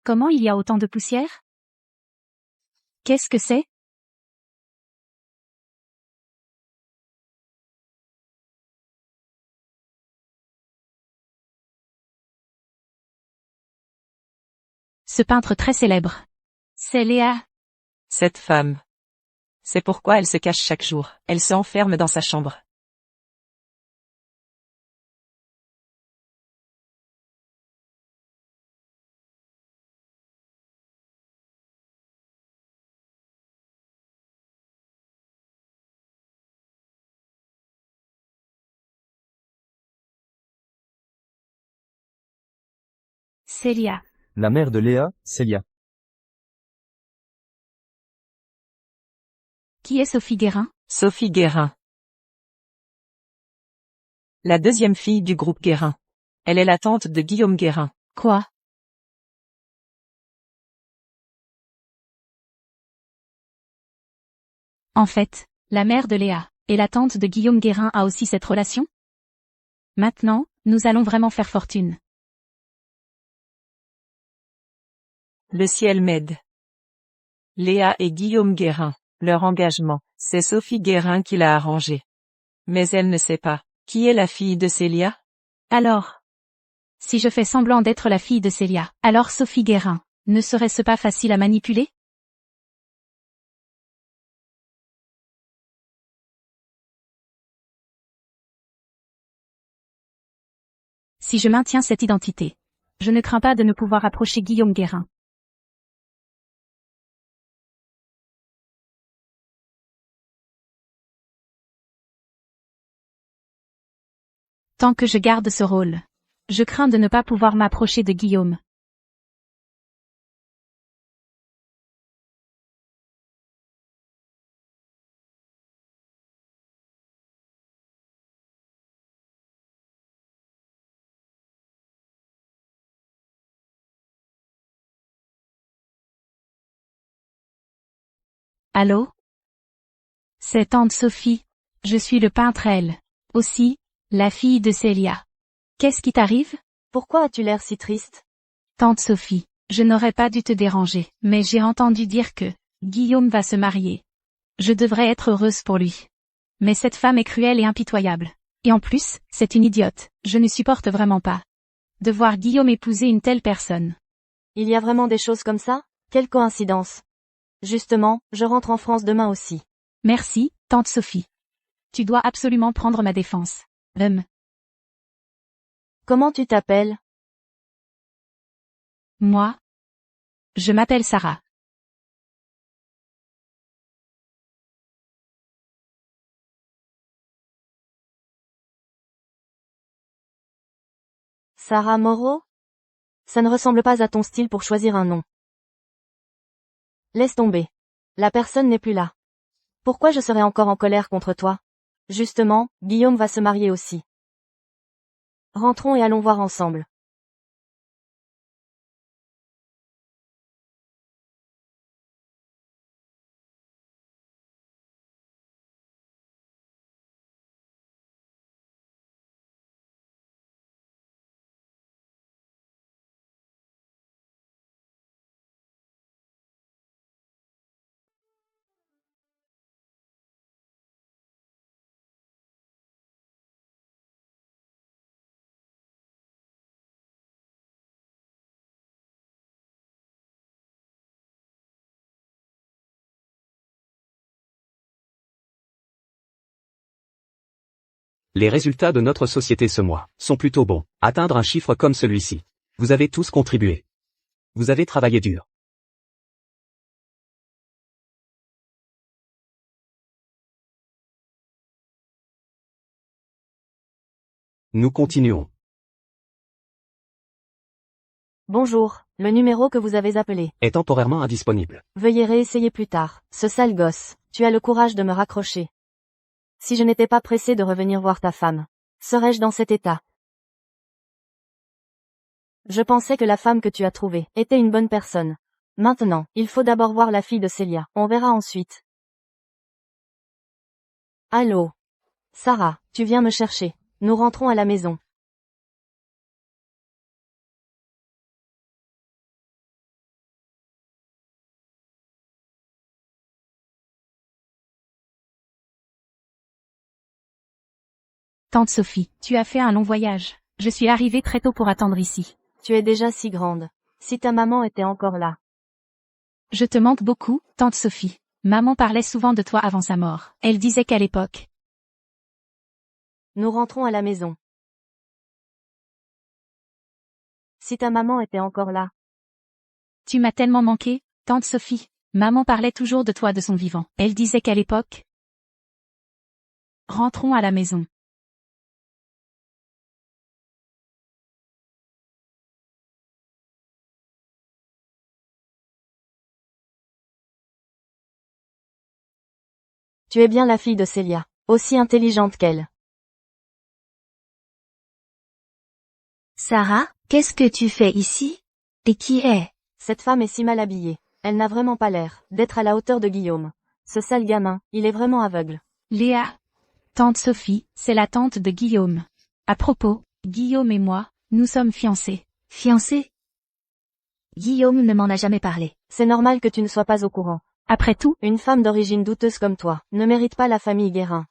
Speaker 1: Comment il y a autant de poussière? Qu'est-ce que c'est? Ce peintre très célèbre. C'est Léa.
Speaker 8: Cette femme. C'est pourquoi elle se cache chaque jour. Elle se enferme dans sa chambre.
Speaker 1: C'est Léa.
Speaker 3: La mère de Léa, Célia.
Speaker 1: Qui est Sophie Guérin?
Speaker 8: Sophie Guérin. La deuxième fille du groupe Guérin. Elle est la tante de Guillaume Guérin.
Speaker 1: Quoi? En fait, la mère de Léa et la tante de Guillaume Guérin a aussi cette relation? Maintenant, nous allons vraiment faire fortune.
Speaker 8: Le ciel m'aide. Léa et Guillaume Guérin, leur engagement, c'est Sophie Guérin qui l'a arrangé. Mais elle ne sait pas. Qui est la fille de Célia?
Speaker 1: Alors, si je fais semblant d'être la fille de Célia, alors Sophie Guérin, ne serait-ce pas facile à manipuler? Si je maintiens cette identité, je ne crains pas de ne pouvoir approcher Guillaume Guérin. Tant que je garde ce rôle, je crains de ne pas pouvoir m'approcher de Guillaume. Allô? C'est tante Sophie. Je suis le peintre elle. Aussi, la fille de Célia. Qu'est-ce qui t'arrive?
Speaker 6: Pourquoi as-tu l'air si triste?
Speaker 1: Tante Sophie, je n'aurais pas dû te déranger, mais j'ai entendu dire que Guillaume va se marier. Je devrais être heureuse pour lui. Mais cette femme est cruelle et impitoyable. Et en plus, c'est une idiote. Je ne supporte vraiment pas de voir Guillaume épouser une telle personne.
Speaker 6: Il y a vraiment des choses comme ça? Quelle coïncidence. Justement, je rentre en France demain aussi.
Speaker 1: Merci, tante Sophie. Tu dois absolument prendre ma défense.
Speaker 6: Comment tu t'appelles?
Speaker 1: Moi? Je m'appelle Sarah.
Speaker 6: Sarah Moreau? Ça ne ressemble pas à ton style pour choisir un nom. Laisse tomber. La personne n'est plus là. Pourquoi je serais encore en colère contre toi? Justement, Guillaume va se marier aussi. Rentrons et allons voir ensemble.
Speaker 4: Les résultats de notre société ce mois sont plutôt bons. Atteindre un chiffre comme celui-ci. Vous avez tous contribué. Vous avez travaillé dur. Nous continuons.
Speaker 6: Bonjour, le numéro que vous avez appelé
Speaker 4: Est temporairement indisponible.
Speaker 6: Veuillez réessayer plus tard. Ce sale gosse, tu as le courage de me raccrocher. Si je n'étais pas pressé de revenir voir ta femme, serais-je dans cet état? Je pensais que la femme que tu as trouvée était une bonne personne. Maintenant, il faut d'abord voir la fille de Célia, on verra ensuite. Allô? Sarah, tu viens me chercher. Nous rentrons à la maison.
Speaker 1: Tante Sophie, tu as fait un long voyage. Je suis arrivée très tôt pour attendre ici.
Speaker 6: Tu es déjà si grande. Si ta maman était encore là.
Speaker 1: Je te manque beaucoup, tante Sophie. Maman parlait souvent de toi avant sa mort. Elle disait qu'à l'époque.
Speaker 6: Nous rentrons à la maison. Si ta maman était encore là.
Speaker 1: Tu m'as tellement manqué, tante Sophie. Maman parlait toujours de toi de son vivant. Elle disait qu'à l'époque. Rentrons à la maison.
Speaker 6: Tu es bien la fille de Célia, aussi intelligente qu'elle.
Speaker 2: Sarah, qu'est-ce que tu fais ici? Et qui est?
Speaker 6: Cette femme est si mal habillée. Elle n'a vraiment pas l'air d'être à la hauteur de Guillaume. Ce sale gamin, il est vraiment aveugle.
Speaker 1: Léa. Tante Sophie, c'est la tante de Guillaume. À propos, Guillaume et moi, nous sommes fiancés.
Speaker 2: Fiancé? Guillaume ne m'en a jamais parlé.
Speaker 6: C'est normal que tu ne sois pas au courant.
Speaker 1: Après tout,
Speaker 6: Une femme d'origine douteuse comme toi ne mérite pas la famille Guérin.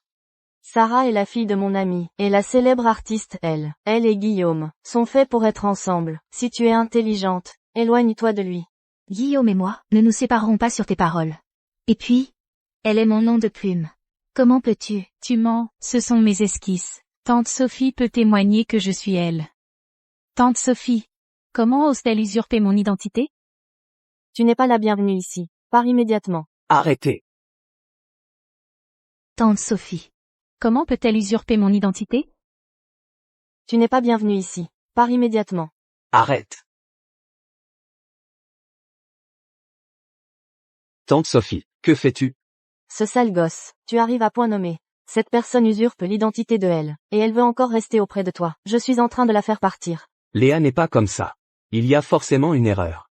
Speaker 6: Sarah est la fille de mon amie, et la célèbre artiste, elle et Guillaume, sont faits pour être ensemble. Si tu es intelligente, éloigne-toi de lui.
Speaker 2: Guillaume et moi, ne nous séparerons pas sur tes paroles. Et puis, elle est mon nom de plume. Comment peux-tu?
Speaker 1: tu mens, ce sont mes esquisses. Tante Sophie peut témoigner que je suis elle. Tante Sophie, comment ose-t-elle usurper mon identité?
Speaker 6: Tu n'es pas la bienvenue ici. Pars immédiatement.
Speaker 4: Arrêtez.
Speaker 2: Tante Sophie.
Speaker 1: Comment peut-elle usurper mon identité?
Speaker 6: Tu n'es pas bienvenue ici. Pars immédiatement.
Speaker 4: Arrête. Tante Sophie, que fais-tu?
Speaker 6: Ce sale gosse, tu arrives à point nommé. Cette personne usurpe l'identité de elle, et elle veut encore rester auprès de toi. Je suis en train de la faire partir.
Speaker 4: Léa n'est pas comme ça. Il y a forcément une erreur.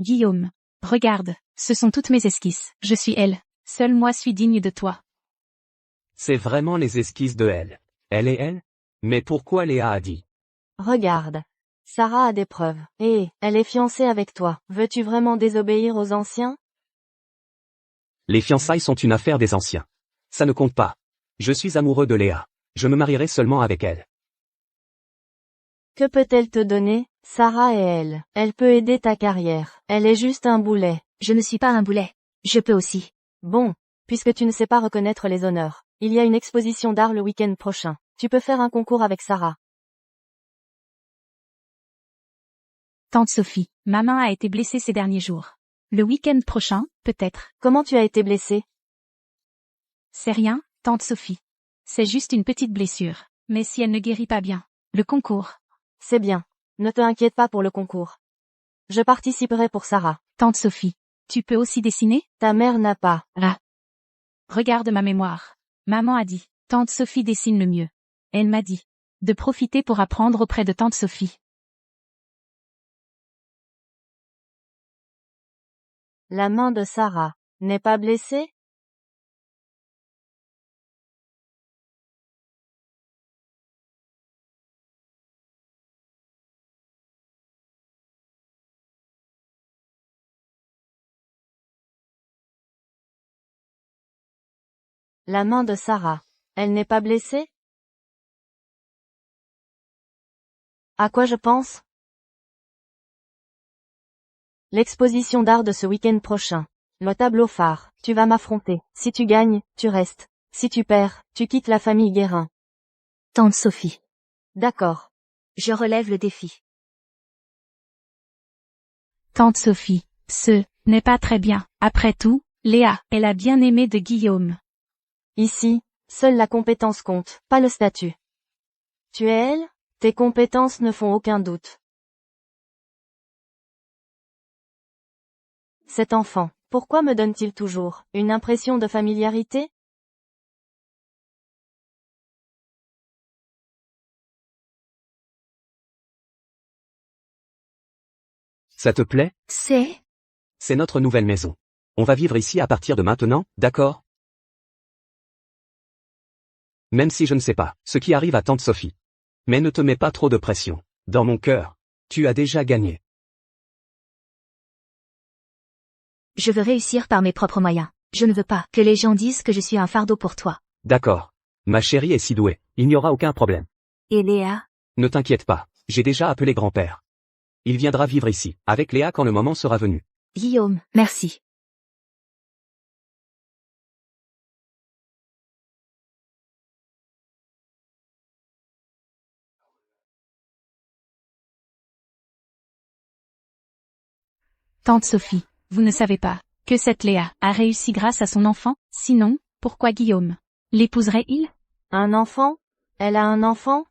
Speaker 1: Guillaume. Regarde, ce sont toutes mes esquisses. Je suis elle. Seul moi suis digne de toi.
Speaker 4: C'est vraiment les esquisses de elle. Elle est elle? Mais pourquoi Léa a dit?
Speaker 6: Regarde. Sarah a des preuves. Et, elle est fiancée avec toi. Veux-tu vraiment désobéir aux anciens?
Speaker 4: Les fiançailles sont une affaire des anciens. Ça ne compte pas. Je suis amoureux de Léa. Je me marierai seulement avec elle.
Speaker 6: Que peut-elle te donner? Sarah est elle. Elle peut aider ta carrière. Elle est juste un boulet.
Speaker 2: Je ne suis pas un boulet. Je peux aussi.
Speaker 6: Bon, puisque tu ne sais pas reconnaître les honneurs, il y a une exposition d'art le week-end prochain. Tu peux faire un concours avec Sarah.
Speaker 1: Tante Sophie, ma main a été blessée ces derniers jours. Le week-end prochain, peut-être.
Speaker 6: Comment tu as été blessée?
Speaker 1: C'est rien, tante Sophie. C'est juste une petite blessure. Mais si elle ne guérit pas bien. Le concours.
Speaker 6: C'est bien. Ne te inquiète pas pour le concours. Je participerai pour Sarah.
Speaker 1: Tante Sophie, tu peux aussi dessiner?
Speaker 6: Ta mère n'a pas.
Speaker 1: Ah. Regarde ma mémoire. Maman a dit, tante Sophie dessine le mieux. Elle m'a dit de profiter pour apprendre auprès de tante Sophie.
Speaker 6: La main de Sarah n'est pas blessée? La main de Sarah, elle n'est pas blessée? À quoi je pense? L'exposition d'art de ce week-end prochain. Le tableau phare. Tu vas m'affronter. Si tu gagnes, tu restes. Si tu perds, tu quittes la famille Guérin.
Speaker 2: Tante Sophie.
Speaker 6: D'accord.
Speaker 2: Je relève le défi.
Speaker 1: Tante Sophie, ce n'est pas très bien. Après tout, Léa est la bien-aimée de Guillaume.
Speaker 6: Ici, seule la compétence compte, pas le statut. Tu es elle? Tes compétences ne font aucun doute. Cet enfant, pourquoi me donne-t-il toujours une impression de familiarité?
Speaker 4: Ça te plaît?
Speaker 2: C'est
Speaker 4: notre nouvelle maison. On va vivre ici à partir de maintenant, d'accord? Même si je ne sais pas ce qui arrive à tante Sophie. Mais ne te mets pas trop de pression. Dans mon cœur, tu as déjà gagné.
Speaker 2: Je veux réussir par mes propres moyens. Je ne veux pas que les gens disent que je suis un fardeau pour toi.
Speaker 4: D'accord. Ma chérie est si douée, il n'y aura aucun problème.
Speaker 2: Et Léa?
Speaker 4: Ne t'inquiète pas, j'ai déjà appelé grand-père. Il viendra vivre ici, avec Léa quand le moment sera venu.
Speaker 2: Guillaume, merci.
Speaker 1: Tante Sophie, vous ne savez pas que cette Léa a réussi grâce à son enfant, sinon, pourquoi Guillaume l'épouserait-il?
Speaker 6: Un enfant? Elle a un enfant?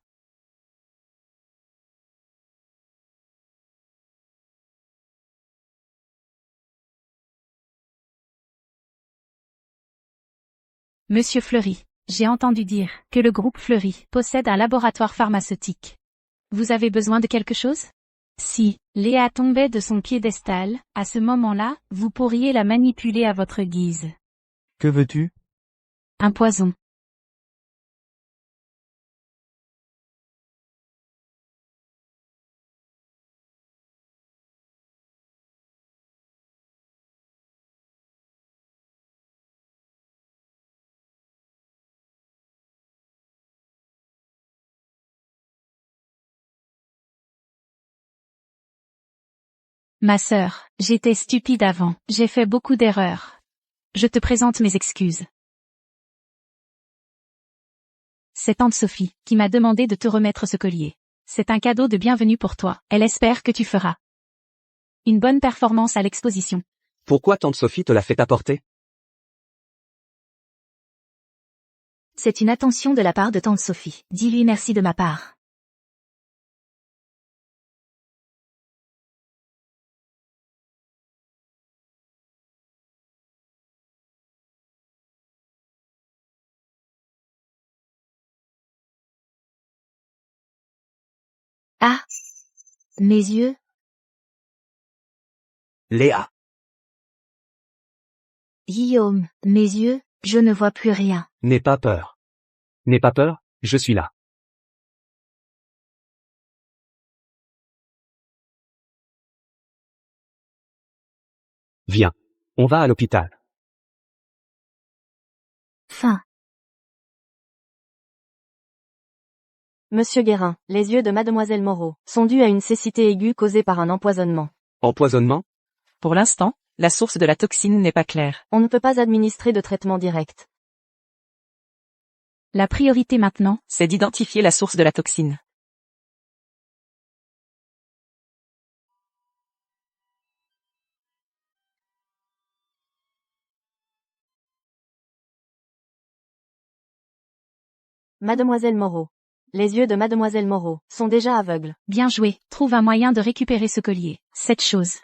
Speaker 1: Monsieur Fleury, j'ai entendu dire que le groupe Fleury possède un laboratoire pharmaceutique. Vous avez besoin de quelque chose? Si Léa tombait de son piédestal, à ce moment-là, vous pourriez la manipuler à votre guise.
Speaker 3: Que veux-tu?
Speaker 1: Un poison. Ma sœur, j'étais stupide avant, j'ai fait beaucoup d'erreurs. Je te présente mes excuses. C'est tante Sophie qui m'a demandé de te remettre ce collier. C'est un cadeau de bienvenue pour toi. Elle espère que tu feras une bonne performance à l'exposition.
Speaker 4: Pourquoi tante Sophie te l'a fait apporter?
Speaker 2: C'est une attention de la part de tante Sophie. Dis-lui merci de ma part. Ah! Mes yeux?
Speaker 4: Léa.
Speaker 2: Guillaume, mes yeux, je ne vois plus rien.
Speaker 4: N'aie pas peur. N'aie pas peur, je suis là. Viens. On va à l'hôpital.
Speaker 2: Fin.
Speaker 6: Monsieur Guérin, les yeux de mademoiselle Moreau sont dus à une cécité aiguë causée par un empoisonnement.
Speaker 4: Empoisonnement?
Speaker 8: Pour l'instant, la source de la toxine n'est pas claire.
Speaker 6: On ne peut pas administrer de traitement direct.
Speaker 1: La priorité maintenant,
Speaker 8: C'est d'identifier la source de la toxine.
Speaker 6: Mademoiselle Moreau. Les yeux de mademoiselle Moreau sont déjà aveugles.
Speaker 1: bien joué, trouve un moyen de récupérer ce collier. Cette chose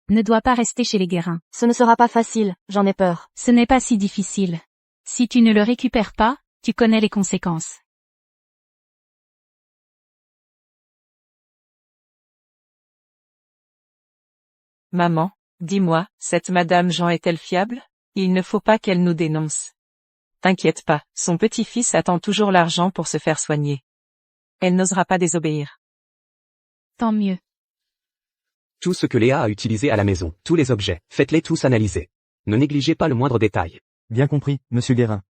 Speaker 1: ne doit pas rester chez les Guérin.
Speaker 6: Ce ne sera pas facile, j'en ai peur.
Speaker 1: Ce n'est pas si difficile. Si tu ne le récupères pas, tu connais les conséquences.
Speaker 8: Maman, dis-moi, cette Madame Jean est-elle fiable? Il ne faut pas qu'elle nous dénonce. T'inquiète pas, son petit-fils attend toujours l'argent pour se faire soigner. Elle n'osera pas désobéir.
Speaker 1: Tant mieux.
Speaker 4: Tout ce que Léa a utilisé à la maison, tous les objets, faites-les tous analyser. Ne négligez pas le moindre détail.
Speaker 3: Bien compris, monsieur Guérin.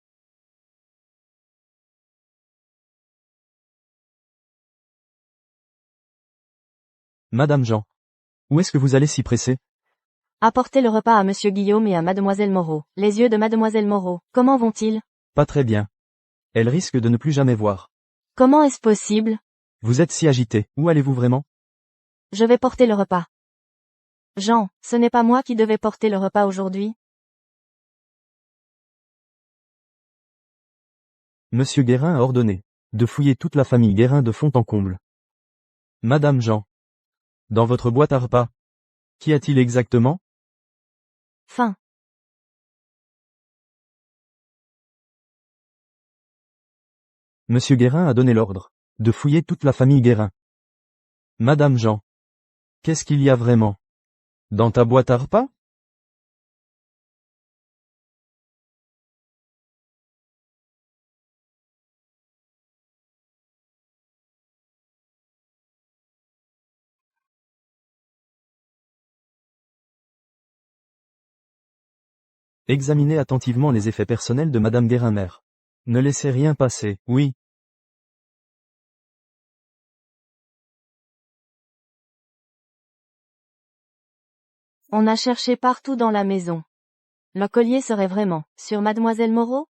Speaker 3: Madame Jean. Où est-ce que vous allez si pressé?
Speaker 6: Apportez le repas à monsieur Guillaume et à mademoiselle Moreau. Les yeux de mademoiselle Moreau, comment vont-ils?
Speaker 3: Pas très bien. Elle risque de ne plus jamais voir.
Speaker 6: Comment est-ce possible?
Speaker 3: Vous êtes si agité. Où allez-vous vraiment?
Speaker 6: Je vais porter le repas. Jean, ce n'est pas moi qui devais porter le repas aujourd'hui?
Speaker 3: Monsieur Guérin a ordonné de fouiller toute la famille Guérin de fond en comble. Madame Jean. Dans votre boîte à repas. Qu'y a-t-il exactement?
Speaker 6: Fin.
Speaker 3: Monsieur Guérin a donné l'ordre de fouiller toute la famille Guérin. Madame Jean. Qu'est-ce qu'il y a vraiment dans ta boîte à repas? Examinez attentivement les effets personnels de Madame Guérin-Mère. Ne laissez rien passer, oui.
Speaker 6: On a cherché partout dans la maison. Le collier serait vraiment sur mademoiselle Moreau?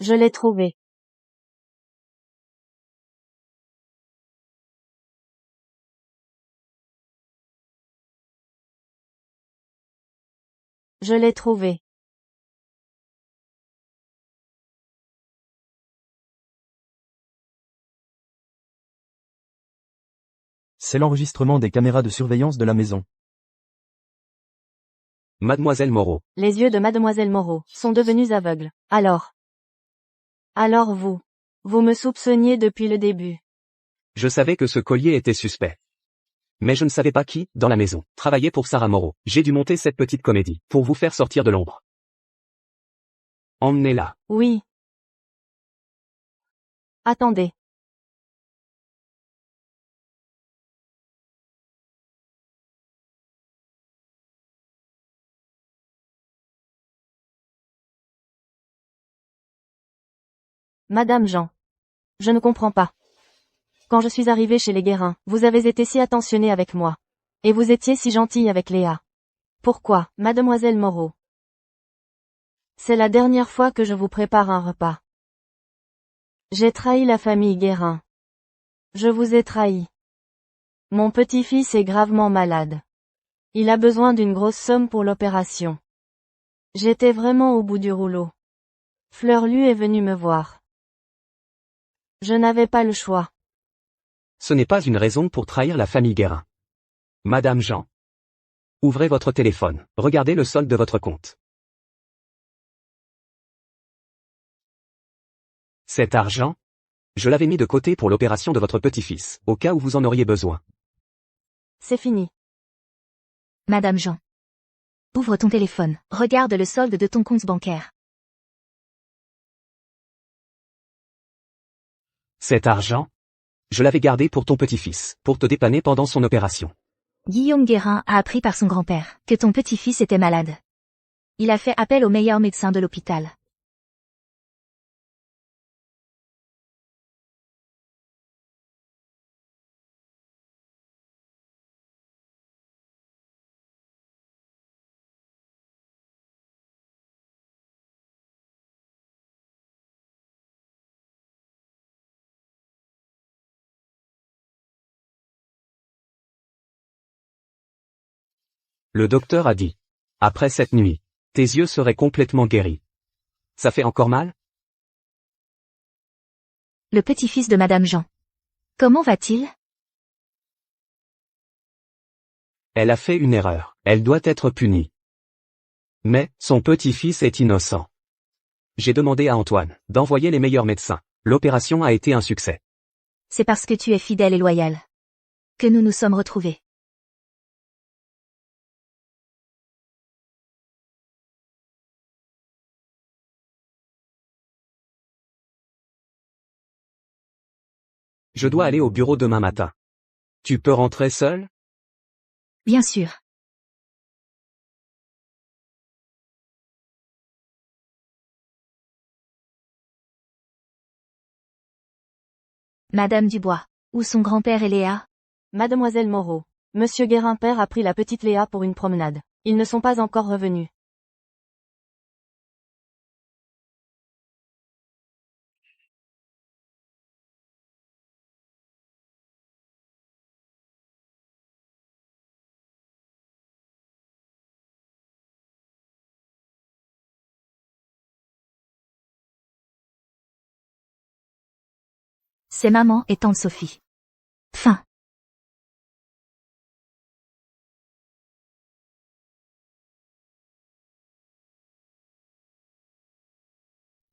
Speaker 6: Je l'ai trouvé. Je l'ai trouvé.
Speaker 3: C'est l'enregistrement des caméras de surveillance de la maison.
Speaker 4: Mademoiselle Moreau.
Speaker 6: Les yeux de Mademoiselle Moreau sont devenus aveugles. Alors vous me soupçonniez depuis le début.
Speaker 4: Je savais que ce collier était suspect. Mais je ne savais pas qui, dans la maison, travaillait pour Sarah Moreau. J'ai dû monter cette petite comédie, pour vous faire sortir de l'ombre. Emmenez-la.
Speaker 6: Oui. Attendez. Madame Jean. Je ne comprends pas. Quand je suis arrivée chez les Guérin, vous avez été si attentionnée avec moi. Et vous étiez si gentille avec Léa. Pourquoi, Mademoiselle Moreau? C'est la dernière fois que je vous prépare un repas. J'ai trahi la famille Guérin. Je vous ai trahi. Mon petit-fils est gravement malade. Il a besoin d'une grosse somme pour l'opération. J'étais vraiment au bout du rouleau. Fleurlu est venu me voir. Je n'avais pas le choix.
Speaker 4: Ce n'est pas une raison pour trahir la famille Guérin. Madame Jean. Ouvrez votre téléphone, regardez le solde de votre compte. Cet argent, je l'avais mis de côté pour l'opération de votre petit-fils, au cas où vous en auriez besoin.
Speaker 6: C'est fini.
Speaker 2: Madame Jean. Ouvre ton téléphone, regarde le solde de ton compte bancaire.
Speaker 4: Cet argent, je l'avais gardé pour ton petit-fils, pour te dépanner pendant son opération.
Speaker 2: Guillaume Guérin a appris par son grand-père que ton petit-fils était malade. Il a fait appel au meilleur médecin de l'hôpital.
Speaker 4: Le docteur a dit. Après cette nuit, tes yeux seraient complètement guéris. Ça fait encore mal?
Speaker 2: Le petit-fils de Madame Jean. Comment va-t-il?
Speaker 4: Elle a fait une erreur, elle doit être punie. Mais, son petit-fils est innocent. J'ai demandé à Antoine d'envoyer les meilleurs médecins. L'opération a été un succès.
Speaker 2: C'est parce que tu es fidèle et loyal que nous nous sommes retrouvés.
Speaker 4: Je dois aller au bureau demain matin. Tu peux rentrer seul?
Speaker 2: Bien sûr. Madame Dubois. Où sont grand-père et Léa?
Speaker 6: Mademoiselle Moreau. Monsieur Guérin père a pris la petite Léa pour une promenade. Ils ne sont pas encore revenus.
Speaker 2: C'est maman et tante Sophie. Fin.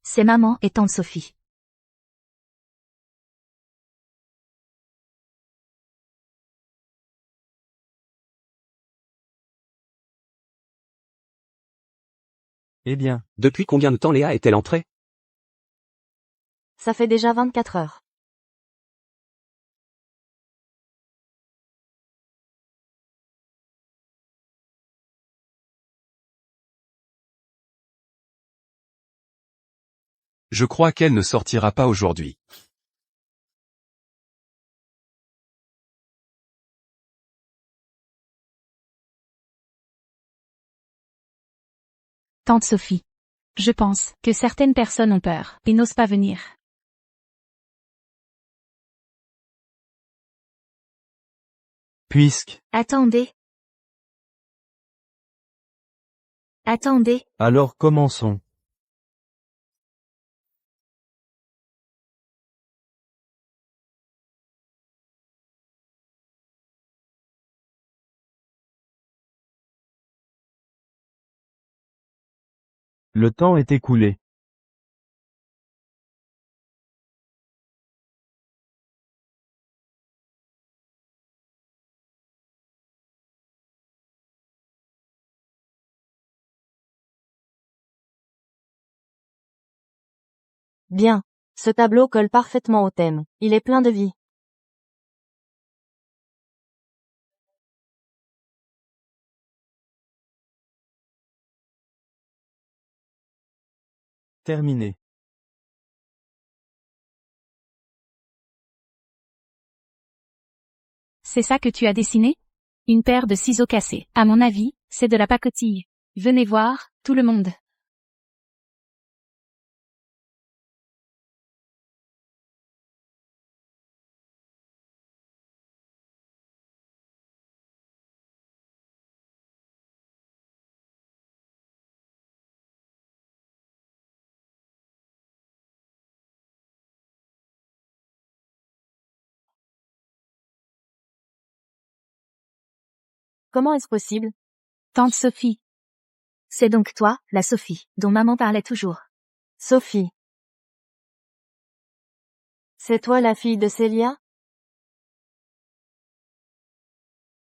Speaker 2: C'est maman et tante Sophie.
Speaker 3: Eh bien,
Speaker 4: Depuis combien de temps Léa est-elle entrée?
Speaker 6: Ça fait déjà 24 heures.
Speaker 5: Je crois qu'elle ne sortira pas aujourd'hui.
Speaker 1: Tante Sophie. Je pense que certaines personnes ont peur et n'osent pas venir.
Speaker 3: Puisque,
Speaker 2: Attendez. Attendez.
Speaker 3: alors commençons. Le temps est écoulé.
Speaker 6: Bien. Ce tableau colle parfaitement au thème. Il est plein de vie.
Speaker 3: Terminé.
Speaker 1: C'est ça que tu as dessiné? Une paire de ciseaux cassés. À mon avis, c'est de la pacotille. Venez voir, tout le monde.
Speaker 6: Comment est-ce possible?
Speaker 1: Tante Sophie.
Speaker 2: C'est donc toi, la Sophie, dont maman parlait toujours.
Speaker 6: Sophie. C'est toi la fille de Célia?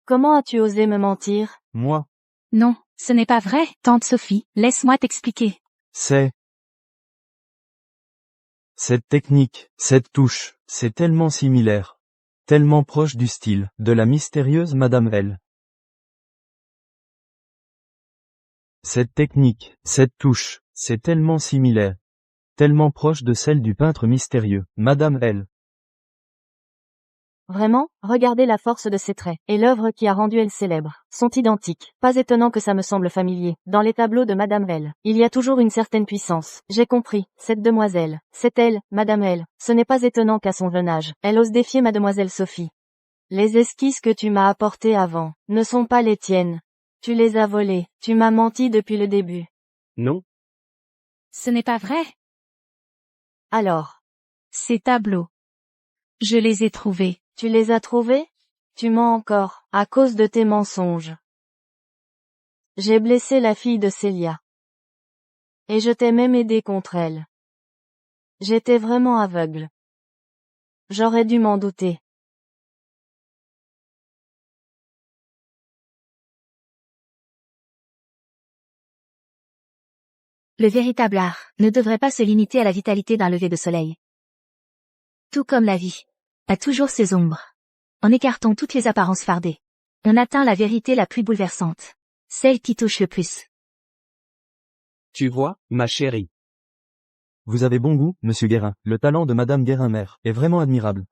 Speaker 6: Comment as-tu osé me mentir?
Speaker 3: Moi,
Speaker 1: Non, ce n'est pas vrai, tante Sophie, laisse-moi t'expliquer.
Speaker 3: c'est... Cette technique, cette touche, c'est tellement similaire. Tellement proche du style, de la mystérieuse Madame L. Cette technique, cette touche, c'est tellement similaire. Tellement proche de celle du peintre mystérieux, Madame L.
Speaker 6: Vraiment, regardez la force de ses traits, et l'œuvre qui a rendu elle célèbre, sont identiques. Pas étonnant que ça me semble familier. Dans les tableaux de Madame L, il y a toujours une certaine puissance. J'ai compris, cette demoiselle, c'est elle, Madame L. Ce n'est pas étonnant qu'à son jeune âge, elle ose défier Mademoiselle Sophie. Les esquisses que tu m'as apportées avant, ne sont pas les tiennes. Tu les as volées, tu m'as menti depuis le début.
Speaker 4: Non?
Speaker 1: Ce n'est pas vrai.
Speaker 6: Alors,
Speaker 1: Ces tableaux. Je les ai trouvés.
Speaker 6: tu les as trouvés? Tu mens encore, à cause de tes mensonges. J'ai blessé la fille de Célia. Et je t'ai même aidé contre elle. J'étais vraiment aveugle. J'aurais dû m'en douter.
Speaker 2: Le véritable art ne devrait pas se limiter à la vitalité d'un lever de soleil. Tout comme la vie a toujours ses ombres. En écartant toutes les apparences fardées, on atteint la vérité la plus bouleversante. Celle qui touche le plus.
Speaker 4: Tu vois, ma chérie.
Speaker 3: Vous avez bon goût, monsieur Guérin. Le talent de Madame Guérin-Mère est vraiment admirable.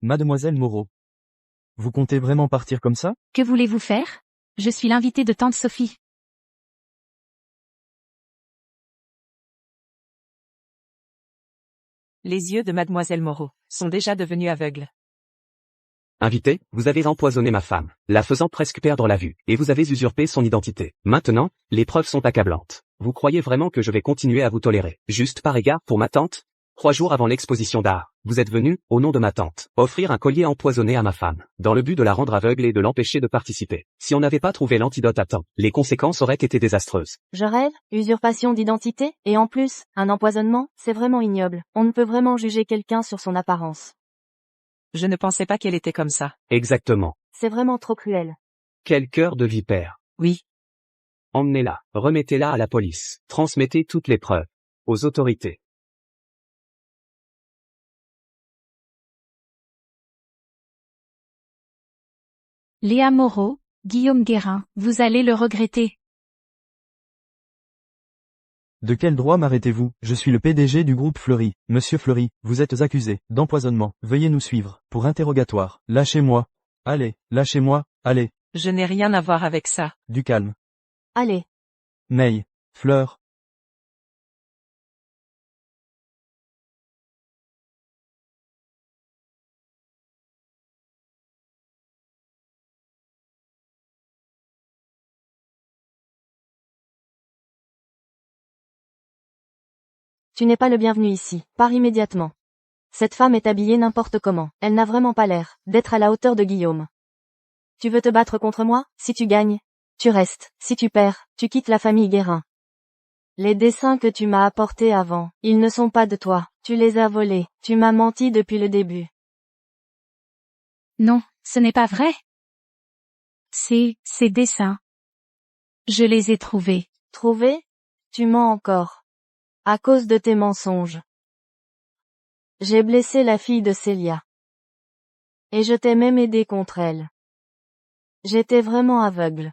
Speaker 3: Mademoiselle Moreau. Vous comptez vraiment partir comme ça?
Speaker 1: Que voulez-vous faire? Je suis l'invitée de tante Sophie.
Speaker 8: Les yeux de mademoiselle Moreau sont déjà devenus aveugles.
Speaker 4: Invité, vous avez empoisonné ma femme, la faisant presque perdre la vue, et vous avez usurpé son identité. Maintenant, les preuves sont accablantes. Vous croyez vraiment que je vais continuer à vous tolérer, juste par égard pour ma tante? 3 jours avant l'exposition d'art, vous êtes venu, au nom de ma tante, offrir un collier empoisonné à ma femme, dans le but de la rendre aveugle et de l'empêcher de participer. Si on n'avait pas trouvé l'antidote à temps, les conséquences auraient été désastreuses.
Speaker 6: Je rêve, usurpation d'identité, et en plus, un empoisonnement, c'est vraiment ignoble. On ne peut vraiment juger quelqu'un sur son apparence.
Speaker 8: Je ne pensais pas qu'elle était comme ça.
Speaker 4: Exactement.
Speaker 6: C'est vraiment trop cruel.
Speaker 4: Quel cœur de vipère.
Speaker 8: Oui.
Speaker 4: Emmenez-la, remettez-la à la police, transmettez toutes les preuves aux autorités.
Speaker 1: Léa Moreau, Guillaume Guérin, vous allez le regretter.
Speaker 3: De quel droit m'arrêtez-vous? Je suis le PDG du groupe Fleury. Monsieur Fleury, vous êtes accusé d'empoisonnement. Veuillez nous suivre pour interrogatoire. Lâchez-moi. Allez, lâchez-moi, allez.
Speaker 8: Je n'ai rien à voir avec ça.
Speaker 3: Du calme.
Speaker 6: Allez.
Speaker 3: May. Fleur.
Speaker 6: Tu n'es pas le bienvenu ici. Pars immédiatement. Cette femme est habillée n'importe comment. Elle n'a vraiment pas l'air d'être à la hauteur de Guillaume. Tu veux te battre contre moi? Si tu gagnes, tu restes. Si tu perds, tu quittes la famille Guérin. Les dessins que tu m'as apportés avant, ils ne sont pas de toi. Tu les as volés. Tu m'as menti depuis le début.
Speaker 1: Non, ce n'est pas vrai. Ces dessins. Je les ai trouvés.
Speaker 6: Trouvés? Tu mens encore. À cause de tes mensonges. J'ai blessé la fille de Célia. Et je t'ai même aidé contre elle. J'étais vraiment aveugle.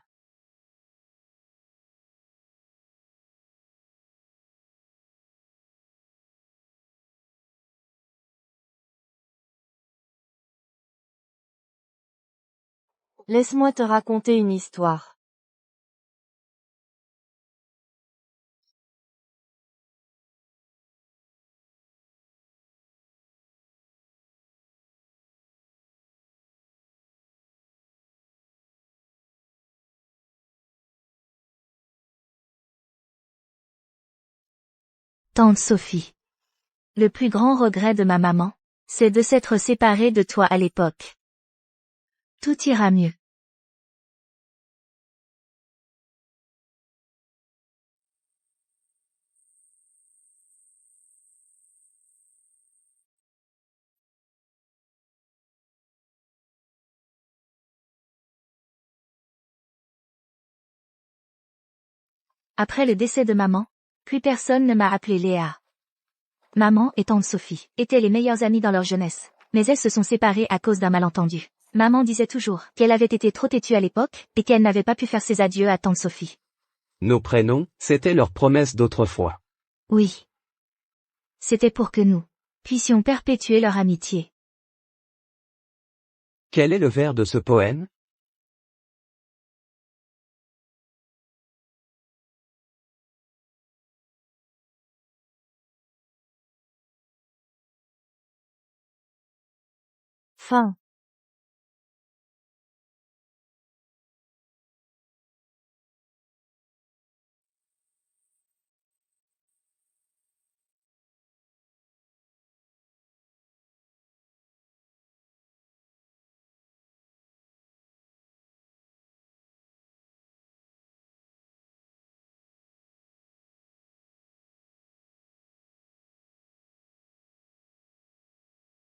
Speaker 6: Laisse-moi te raconter une histoire.
Speaker 2: Tante Sophie. Le plus grand regret de ma maman, c'est de s'être séparée de toi à l'époque. Tout ira mieux. Après le décès de maman, plus personne ne m'a appelé Léa. Maman et tante Sophie étaient les meilleures amies dans leur jeunesse, mais elles se sont séparées à cause d'un malentendu. Maman disait toujours qu'elle avait été trop têtue à l'époque et qu'elle n'avait pas pu faire ses adieux à tante Sophie.
Speaker 4: Nos prénoms, c'était leur promesse d'autrefois.
Speaker 2: Oui. C'était pour que nous puissions perpétuer leur amitié.
Speaker 4: Quel est le vers de ce poème?
Speaker 6: Fin.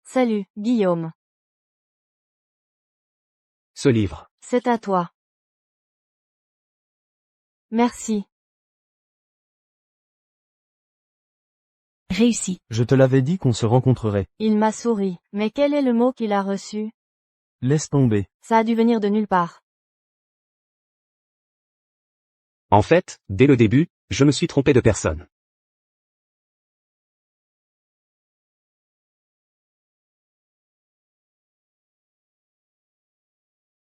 Speaker 6: Salut, Guillaume.
Speaker 4: Ce livre.
Speaker 6: C'est à toi. Merci.
Speaker 1: Réussi.
Speaker 3: Je te l'avais dit qu'on se rencontrerait.
Speaker 6: Il m'a souri. Mais quel est le mot qu'il a reçu?
Speaker 3: Laisse tomber.
Speaker 6: Ça a dû venir de nulle part.
Speaker 4: En fait, dès le début, je me suis trompé de personne.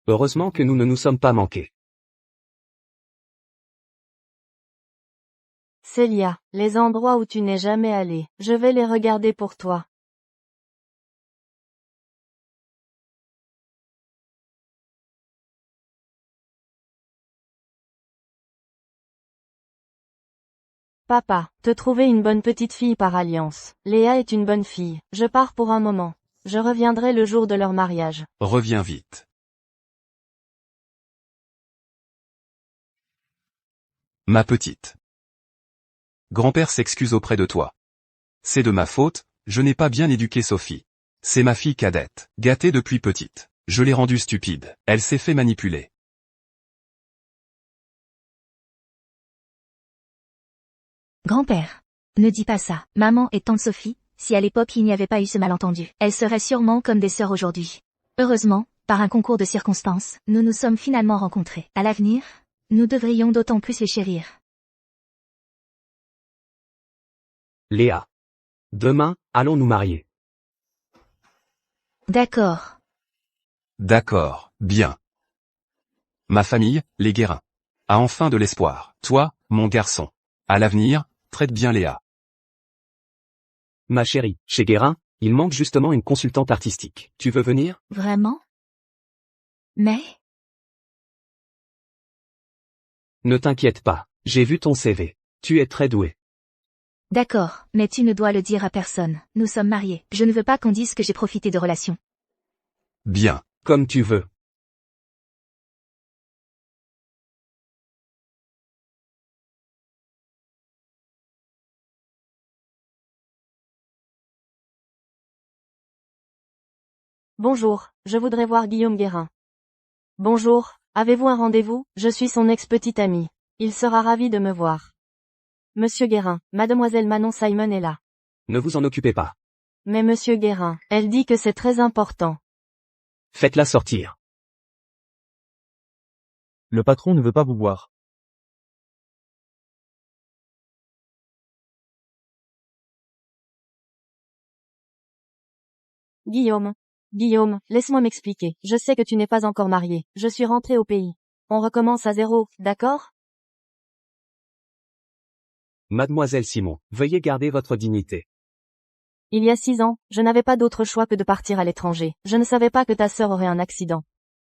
Speaker 4: Heureusement que nous ne nous sommes pas manqués.
Speaker 6: Célia, les endroits où tu n'es jamais allé, je vais les regarder pour toi. Papa, te trouver une bonne petite fille par alliance. Léa est une bonne fille. Je pars pour un moment. Je reviendrai le jour de leur mariage.
Speaker 5: Reviens vite. Ma petite. Grand-père s'excuse auprès de toi. C'est de ma faute, je n'ai pas bien éduqué Sophie. C'est ma fille cadette, gâtée depuis petite. Je l'ai rendue stupide. Elle s'est fait manipuler.
Speaker 2: Grand-père. Ne dis pas ça. Maman et tante Sophie, si à l'époque il n'y avait pas eu ce malentendu, elles seraient sûrement comme des sœurs aujourd'hui. Heureusement, par un concours de circonstances, nous nous sommes finalement rencontrés. À l'avenir, nous devrions d'autant plus les chérir.
Speaker 4: Léa. Demain, allons nous marier.
Speaker 2: D'accord.
Speaker 5: D'accord, bien. Ma famille, les Guérin, a enfin de l'espoir. Toi, mon garçon. À l'avenir, traite bien Léa.
Speaker 4: Ma chérie, chez Guérin, il manque justement une consultante artistique. Tu veux venir?
Speaker 2: Vraiment? Mais...
Speaker 4: Ne t'inquiète pas, j'ai vu ton CV. Tu es très doué.
Speaker 2: D'accord, mais tu ne dois le dire à personne. Nous sommes mariés. Je ne veux pas qu'on dise que j'ai profité de relations.
Speaker 5: Bien.
Speaker 4: Comme tu veux.
Speaker 6: Bonjour, je voudrais voir Guillaume Guérin. Bonjour, avez-vous un rendez-vous? Je suis son ex-petite amie. Il sera ravi de me voir. Monsieur Guérin, mademoiselle Manon Simon est là.
Speaker 4: Ne vous en occupez pas.
Speaker 6: Mais monsieur Guérin, elle dit que c'est très important.
Speaker 4: Faites-la sortir.
Speaker 3: Le patron ne veut pas vous voir.
Speaker 6: Guillaume. Guillaume, laisse-moi m'expliquer. Je sais que tu n'es pas encore marié. Je suis rentré au pays. On recommence à zéro, d'accord?
Speaker 4: Mademoiselle Simon, veuillez garder votre dignité.
Speaker 6: Il y a 6 ans, je n'avais pas d'autre choix que de partir à l'étranger. Je ne savais pas que ta sœur aurait un accident.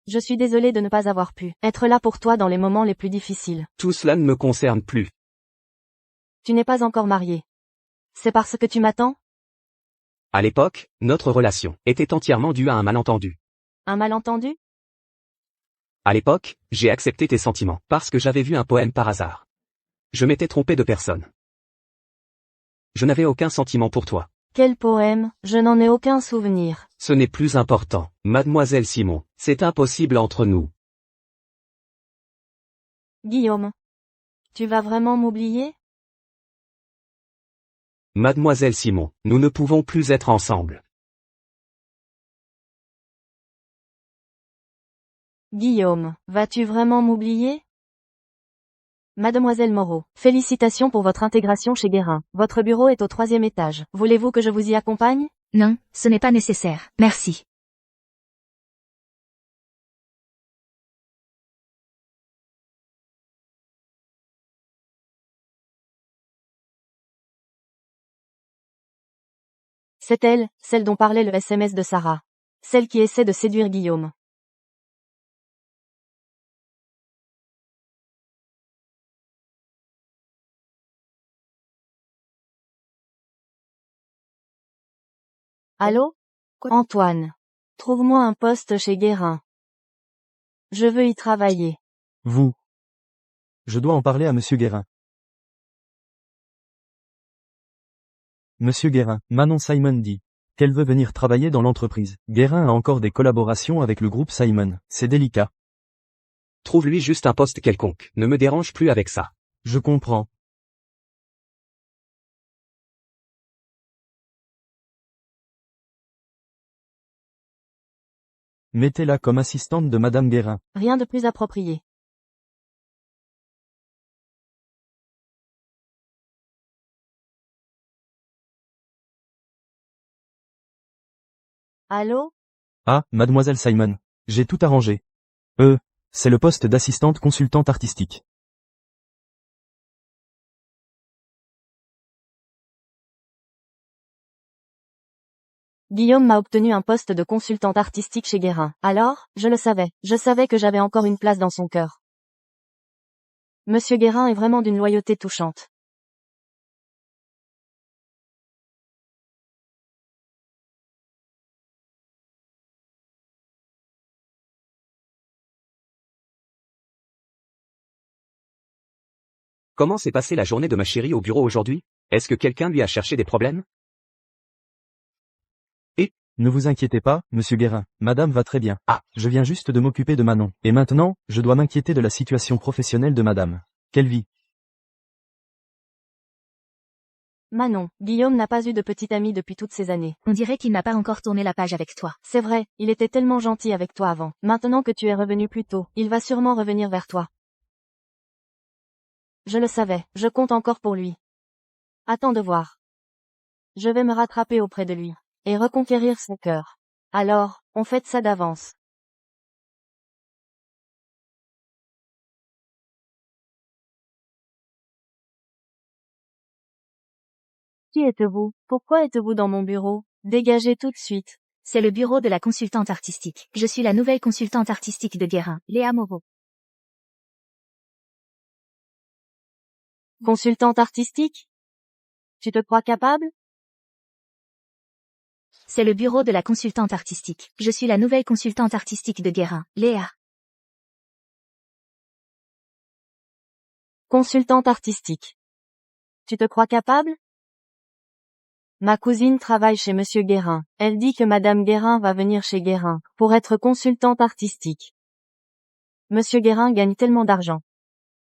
Speaker 6: Je suis désolée de ne pas avoir pu être là pour toi dans les moments les plus difficiles.
Speaker 4: Tout cela ne me concerne plus.
Speaker 6: Tu n'es pas encore marié. C'est parce que tu m'attends?
Speaker 4: À l'époque, notre relation était entièrement due à un malentendu.
Speaker 6: Un malentendu?
Speaker 4: À l'époque, j'ai accepté tes sentiments parce que j'avais vu un poème par hasard. Je m'étais trompé de personne. Je n'avais aucun sentiment pour toi.
Speaker 6: Quel poème? Je n'en ai aucun souvenir.
Speaker 4: Ce n'est plus important. Mademoiselle Simon, c'est impossible entre nous.
Speaker 6: Guillaume. Tu vas vraiment m'oublier?
Speaker 4: Mademoiselle Simon, nous ne pouvons plus être ensemble.
Speaker 6: Guillaume, vas-tu vraiment m'oublier? Mademoiselle Moreau, félicitations pour votre intégration chez Guérin. Votre bureau est au 3e étage. Voulez-vous que je vous y accompagne?
Speaker 2: Non, ce n'est pas nécessaire. Merci.
Speaker 6: C'est elle, celle dont parlait le SMS de Sarah. Celle qui essaie de séduire Guillaume. Allô? Antoine. Trouve-moi un poste chez Guérin. Je veux y travailler.
Speaker 3: Vous. Je dois en parler à Monsieur Guérin. Monsieur Guérin, Manon Simon dit qu'elle veut venir travailler dans l'entreprise. Guérin a encore des collaborations avec le groupe Simon. C'est délicat.
Speaker 4: Trouve-lui juste un poste quelconque. Ne me dérange plus avec ça.
Speaker 3: Je comprends. Mettez-la comme assistante de Madame Guérin.
Speaker 6: Rien de plus approprié. Allô?
Speaker 3: Ah, Mademoiselle Simon. J'ai tout arrangé. C'est le poste d'assistante consultante artistique.
Speaker 6: Guillaume m'a obtenu un poste de consultante artistique chez Guérin. Alors, je le savais. Je savais que j'avais encore une place dans son cœur. Monsieur Guérin est vraiment d'une loyauté touchante.
Speaker 4: Comment s'est passée la journée de ma chérie au bureau aujourd'hui? Est-ce que quelqu'un lui a cherché des problèmes?
Speaker 3: Ne vous inquiétez pas, monsieur Guérin, madame va très bien.
Speaker 4: Ah.
Speaker 3: Je viens juste de m'occuper de Manon. Et maintenant, je dois m'inquiéter de la situation professionnelle de madame. Quelle vie?
Speaker 6: Manon, Guillaume n'a pas eu de petit ami depuis toutes ces années.
Speaker 2: On dirait qu'il n'a pas encore tourné la page avec toi.
Speaker 6: C'est vrai, il était tellement gentil avec toi avant. Maintenant que tu es revenu plus tôt, il va sûrement revenir vers toi. Je le savais, je compte encore pour lui. Attends de voir. Je vais me rattraper auprès de lui. Et reconquérir son cœur. Alors, on fête ça d'avance. Qui êtes-vous? Pourquoi êtes-vous dans mon bureau? Dégagez tout de suite.
Speaker 2: C'est le bureau de la consultante artistique. Je suis la nouvelle consultante artistique de Guérin, Léa Moreau.
Speaker 6: Consultante artistique? Tu te crois capable?
Speaker 2: C'est le bureau de la consultante artistique. Je suis la nouvelle consultante artistique de Guérin, Léa.
Speaker 6: Consultante artistique. Tu te crois capable? Ma cousine travaille chez Monsieur Guérin. Elle dit que Madame Guérin va venir chez Guérin, pour être consultante artistique. Monsieur Guérin gagne tellement d'argent.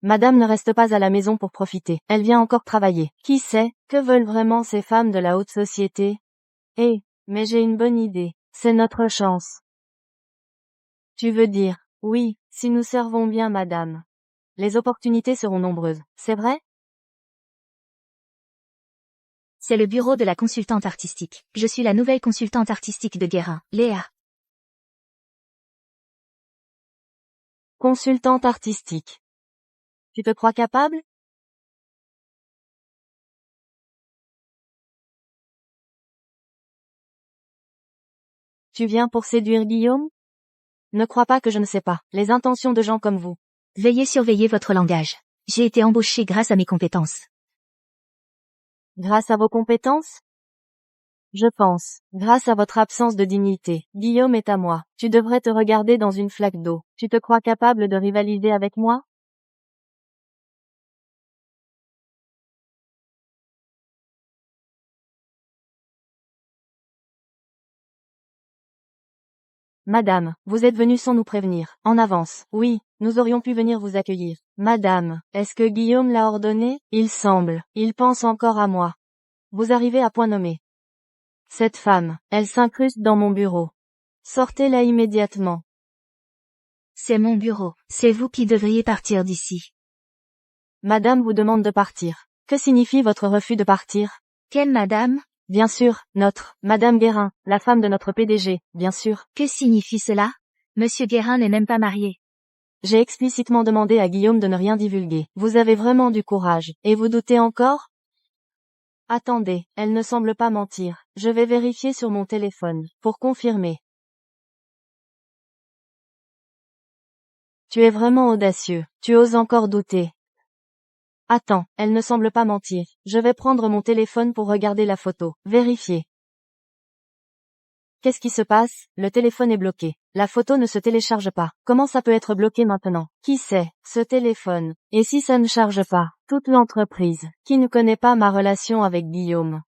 Speaker 6: Madame ne reste pas à la maison pour profiter. Elle vient encore travailler. Qui sait, que veulent vraiment ces femmes de la haute société? Mais j'ai une bonne idée. C'est notre chance. Tu veux dire, oui, si nous servons bien madame. Les opportunités seront nombreuses, c'est vrai?
Speaker 2: C'est le bureau de la consultante artistique. Je suis la nouvelle consultante artistique de Guérin, Léa.
Speaker 6: Consultante artistique. Tu te crois capable? Tu viens pour séduire Guillaume? Ne crois pas que je ne sais pas les intentions de gens comme vous.
Speaker 2: Veuillez surveiller votre langage. J'ai été embauchée grâce à mes compétences.
Speaker 6: Grâce à vos compétences? Je pense, grâce à votre absence de dignité. Guillaume est à moi. Tu devrais te regarder dans une flaque d'eau. Tu te crois capable de rivaliser avec moi? Madame, vous êtes venue sans nous prévenir. En avance. Oui, nous aurions pu venir vous accueillir. Madame, est-ce que Guillaume l'a ordonné? Il semble. Il pense encore à moi. Vous arrivez à point nommé. Cette femme, elle s'incruste dans mon bureau. Sortez-la immédiatement.
Speaker 2: C'est mon bureau. C'est vous qui devriez partir d'ici.
Speaker 6: Madame vous demande de partir. Que signifie votre refus de partir?
Speaker 2: Quelle madame?
Speaker 6: Bien sûr, Madame Guérin, la femme de notre PDG, bien sûr.
Speaker 2: Que signifie cela? Monsieur Guérin n'est même pas marié.
Speaker 6: J'ai explicitement demandé à Guillaume de ne rien divulguer. Vous avez vraiment du courage. Et vous doutez encore? Attendez, elle ne semble pas mentir. Je vais vérifier sur mon téléphone, pour confirmer. Tu es vraiment audacieux. Tu oses encore douter. Attends, elle ne semble pas mentir. Je vais prendre mon téléphone pour regarder la photo. Vérifier. Qu'est-ce qui se passe? Le téléphone est bloqué. La photo ne se télécharge pas. Comment ça peut être bloqué maintenant? Qui sait? Ce téléphone. Et si ça ne charge pas? Toute l'entreprise. Qui ne connaît pas ma relation avec Guillaume?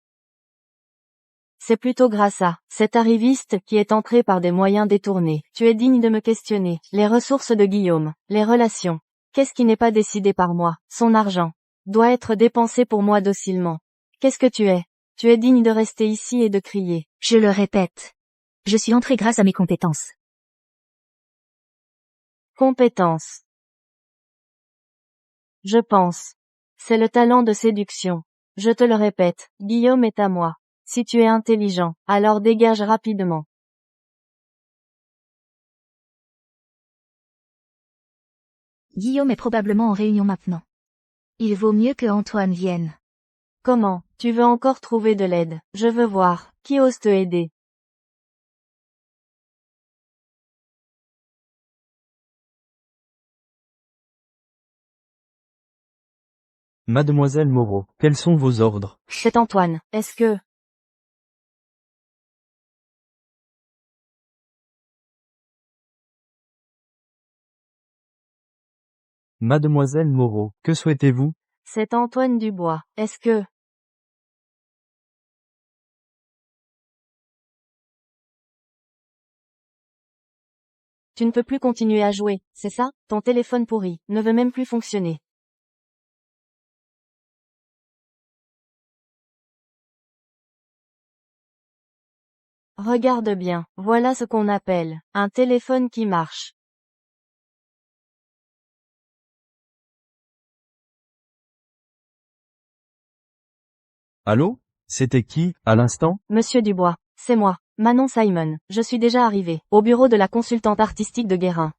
Speaker 6: C'est plutôt grâce à cet arriviste qui est entré par des moyens détournés. Tu es digne de me questionner. Les ressources de Guillaume. Les relations. Qu'est-ce qui n'est pas décidé par moi? Son argent doit être dépensé pour moi docilement. Qu'est-ce que tu es? Tu es digne de rester ici et de crier.
Speaker 2: Je le répète. Je suis entrée grâce à mes compétences.
Speaker 6: Compétences. Je pense. C'est le talent de séduction. Je te le répète, Guillaume est à moi. Si tu es intelligent, alors dégage rapidement.
Speaker 2: Guillaume est probablement en réunion maintenant. Il vaut mieux que Antoine vienne.
Speaker 6: Comment? Tu veux encore trouver de l'aide? Je veux voir. Qui ose te aider?
Speaker 3: Mademoiselle Moreau, quels sont vos ordres?
Speaker 6: C'est Antoine. Est-ce que...
Speaker 3: Mademoiselle Moreau, que souhaitez-vous?
Speaker 6: C'est Antoine Dubois. Est-ce que... Tu ne peux plus continuer à jouer, c'est ça? Ton téléphone pourri ne veut même plus fonctionner. Regarde bien, voilà ce qu'on appelle un téléphone qui marche.
Speaker 3: Allô? C'était qui, à l'instant?
Speaker 6: Monsieur Dubois, c'est moi, Manon Simon. Je suis déjà arrivée au bureau de la consultante artistique de Guérin.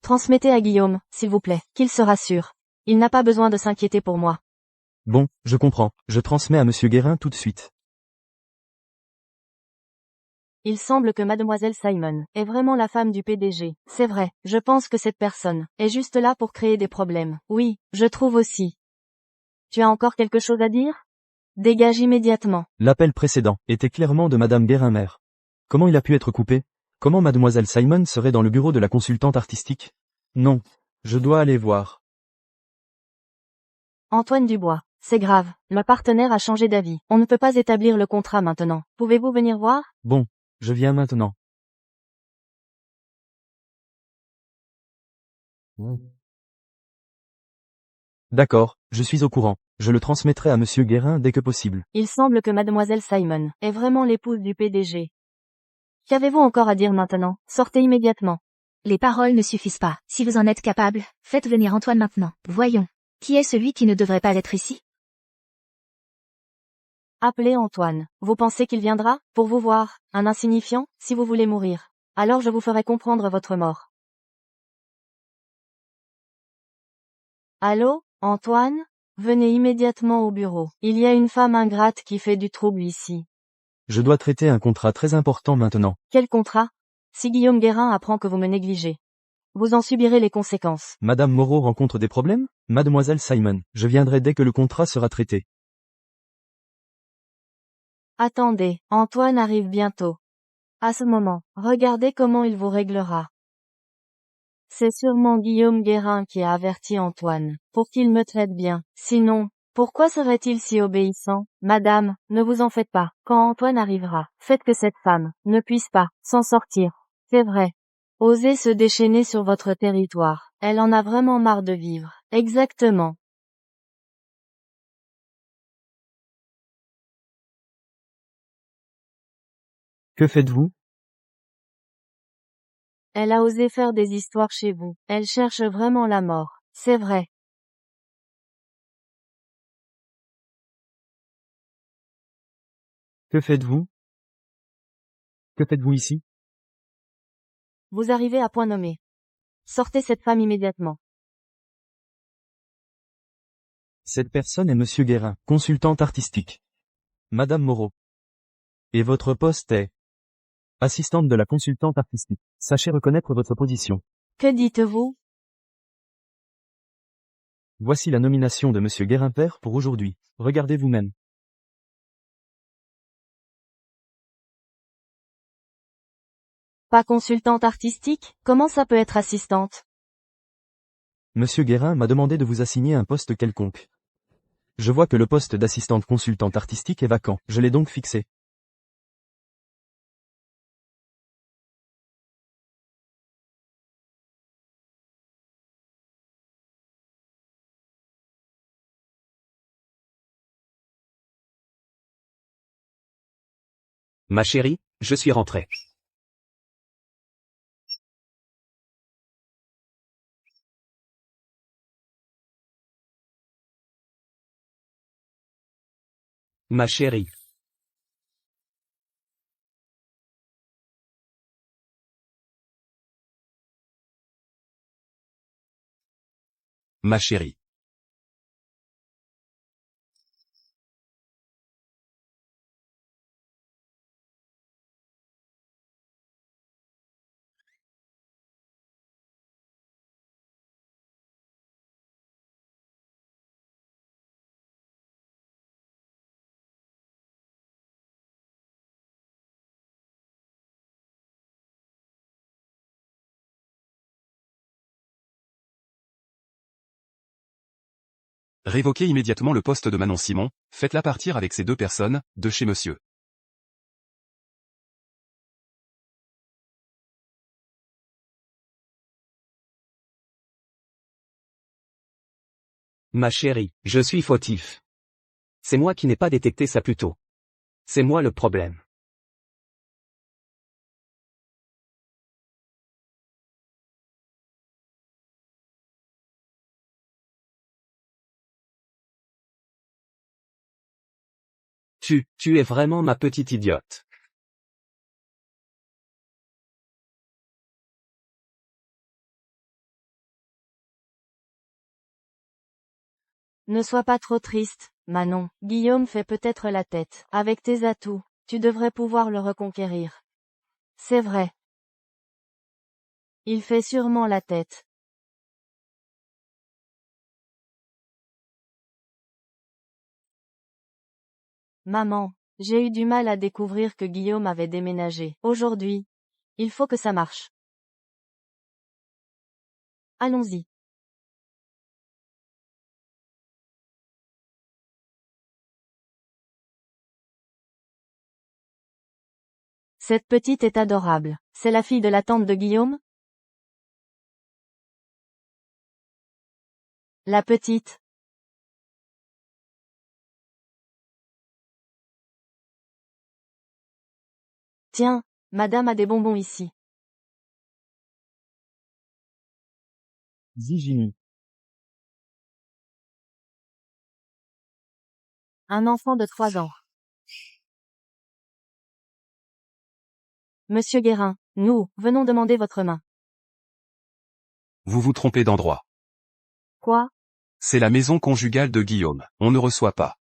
Speaker 6: Transmettez à Guillaume, s'il vous plaît, qu'il se rassure. Il n'a pas besoin de s'inquiéter pour moi.
Speaker 3: Bon, je comprends. Je transmets à monsieur Guérin tout de suite.
Speaker 6: Il semble que mademoiselle Simon est vraiment la femme du PDG. C'est vrai, je pense que cette personne est juste là pour créer des problèmes. Oui, je trouve aussi. Tu as encore quelque chose à dire? Dégage immédiatement.
Speaker 3: L'appel précédent était clairement de madame Guérin-Mère. Comment il a pu être coupé? Comment mademoiselle Simon serait dans le bureau de la consultante artistique? Non. Je dois aller voir.
Speaker 6: Antoine Dubois, c'est grave, le partenaire a changé d'avis. On ne peut pas établir le contrat maintenant. Pouvez-vous venir voir?
Speaker 3: Bon, je viens maintenant. D'accord, je suis au courant. Je le transmettrai à monsieur Guérin dès que possible.
Speaker 6: Il semble que mademoiselle Simon est vraiment l'épouse du PDG. Qu'avez-vous encore à dire maintenant? Sortez immédiatement.
Speaker 2: Les paroles ne suffisent pas. Si vous en êtes capable, faites venir Antoine maintenant. Voyons. Qui est celui qui ne devrait pas être ici?
Speaker 6: Appelez Antoine. Vous pensez qu'il viendra? Pour vous voir, un insignifiant, si vous voulez mourir. Alors je vous ferai comprendre votre mort. Allô, Antoine? Venez immédiatement au bureau. Il y a une femme ingrate qui fait du trouble ici.
Speaker 3: Je dois traiter un contrat très important maintenant.
Speaker 6: Quel contrat? Si Guillaume Guérin apprend que vous me négligez, vous en subirez les conséquences.
Speaker 3: Madame Moreau rencontre des problèmes? Mademoiselle Simon, je viendrai dès que le contrat sera traité.
Speaker 6: Attendez, Antoine arrive bientôt. À ce moment, regardez comment il vous réglera. C'est sûrement Guillaume Guérin qui a averti Antoine, pour qu'il me traite bien. Sinon, pourquoi serait-il si obéissant? Madame, ne vous en faites pas. Quand Antoine arrivera, faites que cette femme ne puisse pas s'en sortir. C'est vrai. Osez se déchaîner sur votre territoire. Elle en a vraiment marre de vivre. Exactement.
Speaker 3: Que faites-vous?
Speaker 6: Elle a osé faire des histoires chez vous. Elle cherche vraiment la mort. C'est vrai.
Speaker 3: Que faites-vous? Que faites-vous ici?
Speaker 6: Vous arrivez à point nommé. Sortez cette femme immédiatement.
Speaker 3: Cette personne est monsieur Guérin, consultante artistique. Madame Moreau. Et votre poste est assistante de la consultante artistique. Sachez reconnaître votre position.
Speaker 6: Que dites-vous?
Speaker 3: Voici la nomination de monsieur Guérin-Père pour aujourd'hui. Regardez vous-même.
Speaker 6: Pas consultante artistique? Comment ça peut être assistante?
Speaker 3: Monsieur Guérin m'a demandé de vous assigner un poste quelconque. Je vois que le poste d'assistante consultante artistique est vacant. Je l'ai donc fixé.
Speaker 4: Ma chérie, je suis rentré. Ma chérie. Ma chérie.
Speaker 5: Révoquez immédiatement le poste de Manon Simon, faites-la partir avec ces deux personnes, de chez monsieur.
Speaker 4: Ma chérie, je suis fautif. C'est moi qui n'ai pas détecté ça plus tôt. C'est moi le problème. Tu es vraiment ma petite idiote.
Speaker 6: Ne sois pas trop triste, Manon. Guillaume fait peut-être la tête. Avec tes atouts, tu devrais pouvoir le reconquérir. C'est vrai. Il fait sûrement la tête. Maman, j'ai eu du mal à découvrir que Guillaume avait déménagé. Aujourd'hui, il faut que ça marche. Allons-y. Cette petite est adorable. C'est la fille de la tante de Guillaume? La petite. Tiens, madame a des bonbons ici.
Speaker 3: Zigini.
Speaker 6: Un enfant de 3 ans. Monsieur Guérin, nous, venons demander votre main.
Speaker 5: Vous vous trompez d'endroit.
Speaker 6: Quoi?
Speaker 5: C'est la maison conjugale de Guillaume, on ne reçoit pas.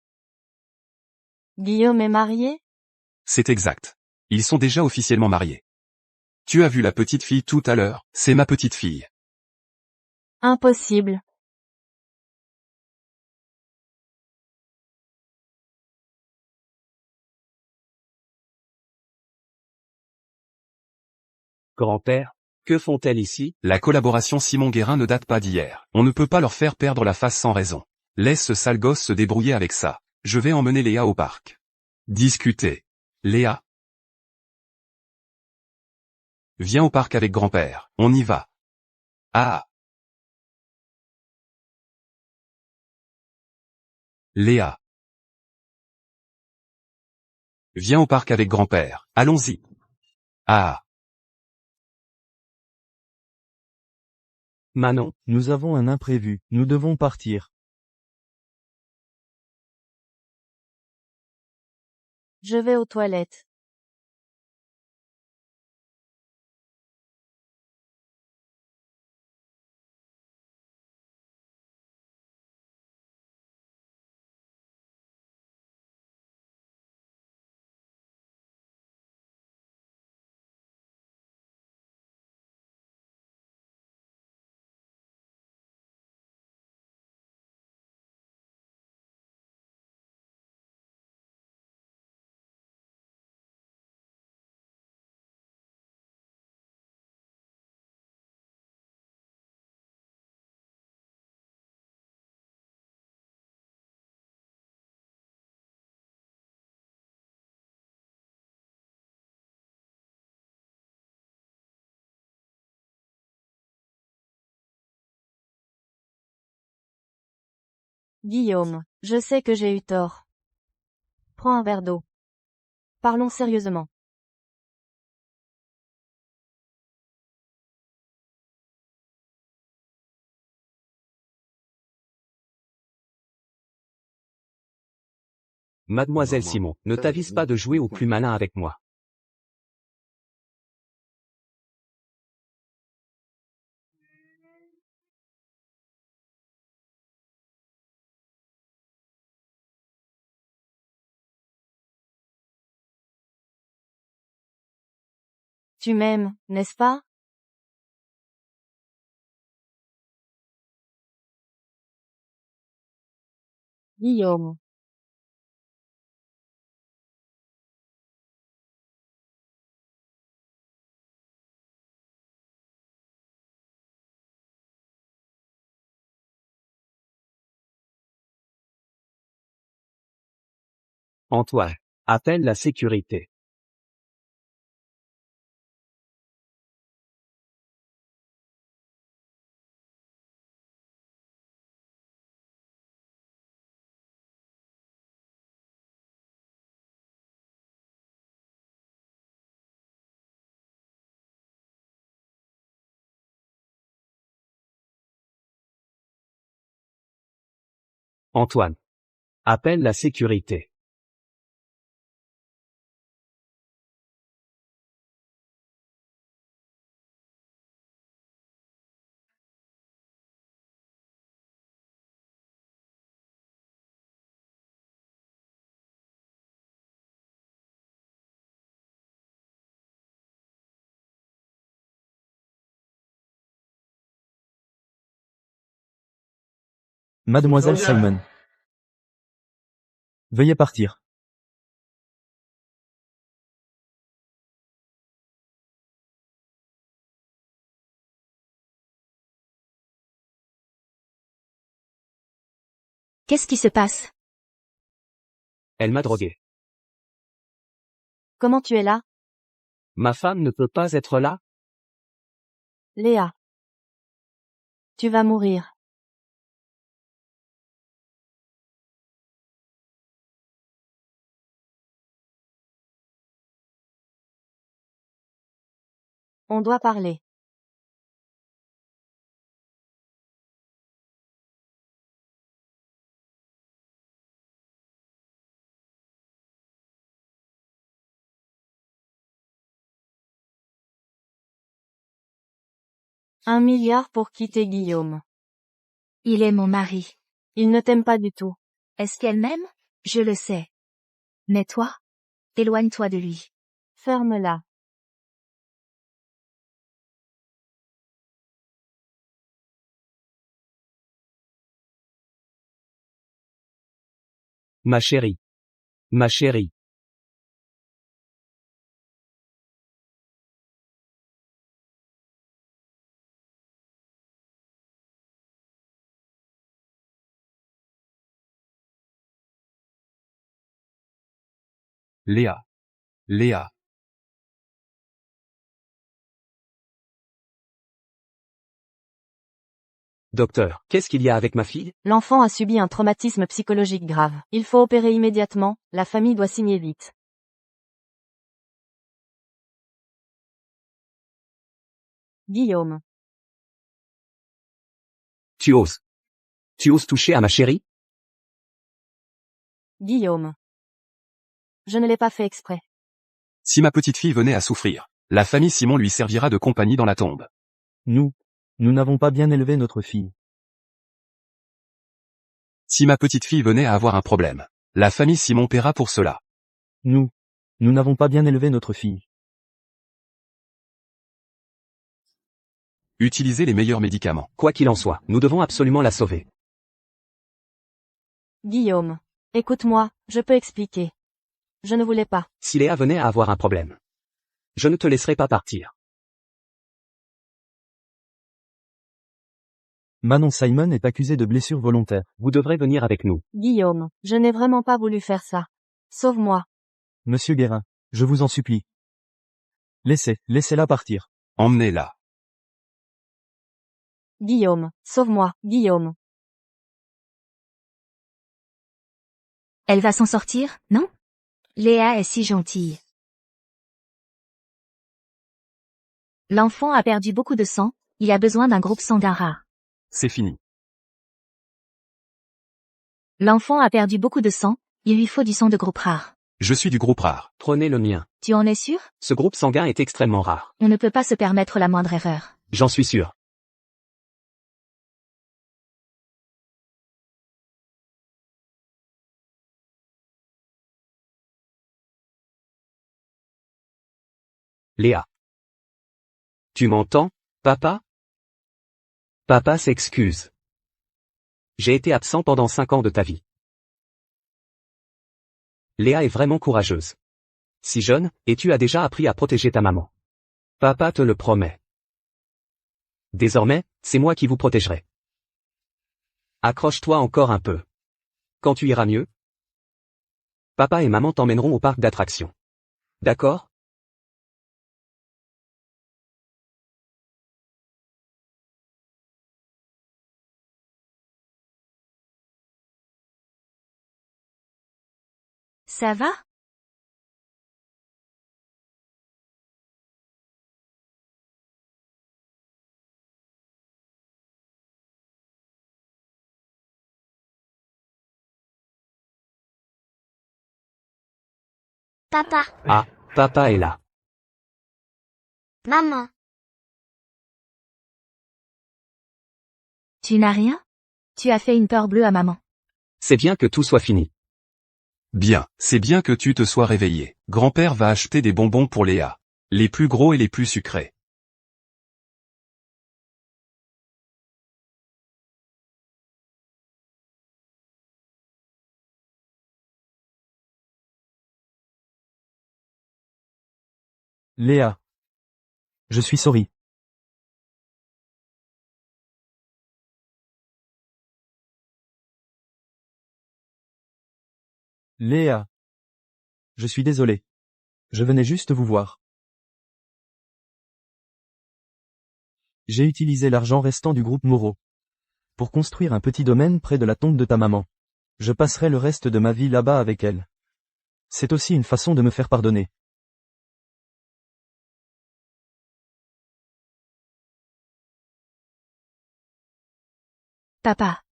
Speaker 6: Guillaume est marié?
Speaker 5: C'est exact. Ils sont déjà officiellement mariés. Tu as vu la petite fille tout à l'heure, c'est ma petite fille.
Speaker 6: Impossible.
Speaker 4: Grand-père, que font-elles ici?
Speaker 5: La collaboration Simon Guérin ne date pas d'hier. On ne peut pas leur faire perdre la face sans raison. Laisse ce sale gosse se débrouiller avec ça. Je vais emmener Léa au parc. Discuter. Léa. Viens au parc avec grand-père, on y va. Ah. Léa. Viens au parc avec grand-père, allons-y. Ah.
Speaker 4: Manon,
Speaker 3: Nous avons un imprévu, nous devons partir.
Speaker 6: Je vais aux toilettes. Guillaume, je sais que j'ai eu tort. Prends un verre d'eau. Parlons sérieusement.
Speaker 4: mademoiselle Simon, ne t'avise pas de jouer au plus malin avec moi.
Speaker 6: Tu m'aimes, n'est-ce pas? Guillaume.
Speaker 4: Antoine, appelle la sécurité. Antoine. Appelle la sécurité.
Speaker 3: Mademoiselle Simon. Veuillez partir.
Speaker 2: Qu'est-ce qui se passe?
Speaker 4: Elle m'a drogué.
Speaker 6: Comment tu es là?
Speaker 4: Ma femme ne peut pas être là?
Speaker 6: Léa. Tu vas mourir. On doit parler. Un milliard pour quitter Guillaume.
Speaker 2: Il est mon mari.
Speaker 6: Il ne t'aime pas du tout.
Speaker 2: Est-ce qu'elle m'aime? Je le sais. Mais toi? Éloigne-toi de lui.
Speaker 6: Ferme-la.
Speaker 4: Ma chérie. Ma chérie.
Speaker 5: Léa. Léa.
Speaker 4: Docteur, qu'est-ce qu'il y a avec ma fille?
Speaker 6: L'enfant a subi un traumatisme psychologique grave. Il faut opérer immédiatement, la famille doit signer vite. Guillaume.
Speaker 4: Tu oses. Tu oses toucher à ma chérie?
Speaker 6: Guillaume. Je ne l'ai pas fait exprès.
Speaker 5: Si ma petite fille venait à souffrir, la famille Simon lui servira de compagnie dans la tombe.
Speaker 3: Nous n'avons pas bien élevé notre fille.
Speaker 5: Si ma petite fille venait à avoir un problème, la famille Simon paiera pour cela.
Speaker 3: Nous n'avons pas bien élevé notre fille.
Speaker 5: Utilisez les meilleurs médicaments.
Speaker 4: Quoi qu'il en soit, nous devons absolument la sauver.
Speaker 6: Guillaume. Écoute-moi, je peux expliquer. Je ne voulais pas.
Speaker 4: Si Léa venait à avoir un problème, je ne te laisserai pas partir.
Speaker 3: Manon Simon est accusée de blessure volontaire.
Speaker 4: Vous devrez venir avec nous.
Speaker 6: Guillaume, je n'ai vraiment pas voulu faire ça. Sauve-moi.
Speaker 3: Monsieur Guérin, je vous en supplie. Laissez-la partir.
Speaker 5: Emmenez-la.
Speaker 6: Guillaume, sauve-moi, Guillaume.
Speaker 2: Elle va s'en sortir, non? Léa est si gentille. L'enfant a perdu beaucoup de sang, il a besoin d'un groupe sanguin rare.
Speaker 5: C'est fini.
Speaker 2: L'enfant a perdu beaucoup de sang, il lui faut du sang de groupe rare.
Speaker 5: Je suis du groupe rare.
Speaker 4: Prenez le mien.
Speaker 2: Tu en es sûr?
Speaker 4: Ce groupe sanguin est extrêmement rare.
Speaker 2: On ne peut pas se permettre la moindre erreur.
Speaker 4: J'en suis sûr. Léa. Tu m'entends, papa? Papa s'excuse. J'ai été absent pendant 5 ans de ta vie. Léa est vraiment courageuse. Si jeune, et tu as déjà appris à protéger ta maman. Papa te le promet. Désormais, c'est moi qui vous protégerai. Accroche-toi encore un peu. Quand tu iras mieux, papa et maman t'emmèneront au parc d'attractions. D'accord?
Speaker 2: Ça va?
Speaker 7: Papa,
Speaker 4: Ah, papa est là.
Speaker 7: maman,
Speaker 2: Tu n'as rien? Tu as fait une peur bleue à maman.
Speaker 4: C'est bien que tout soit fini.
Speaker 5: Bien, c'est bien que tu te sois réveillé. Grand-père va acheter des bonbons pour Léa. Les plus gros et les plus sucrés.
Speaker 3: Léa. Je suis sorry. Léa. Je suis désolé. Je venais juste vous voir. J'ai utilisé l'argent restant du groupe Moreau pour construire un petit domaine près de la tombe de ta maman. Je passerai le reste de ma vie là-bas avec elle. C'est aussi une façon de me faire pardonner.
Speaker 2: Papa.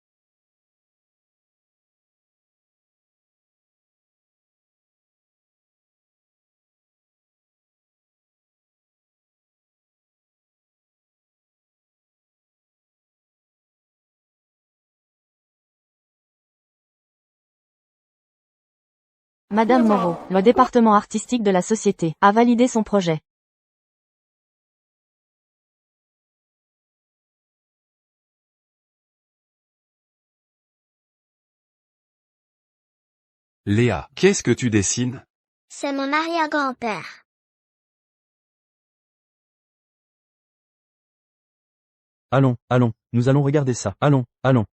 Speaker 6: Madame Moreau, le département artistique de la société, a validé son projet.
Speaker 5: Léa, qu'est-ce que tu dessines?
Speaker 7: c'est mon arrière-grand-père.
Speaker 3: Allons, allons, nous allons regarder ça. Allons, allons.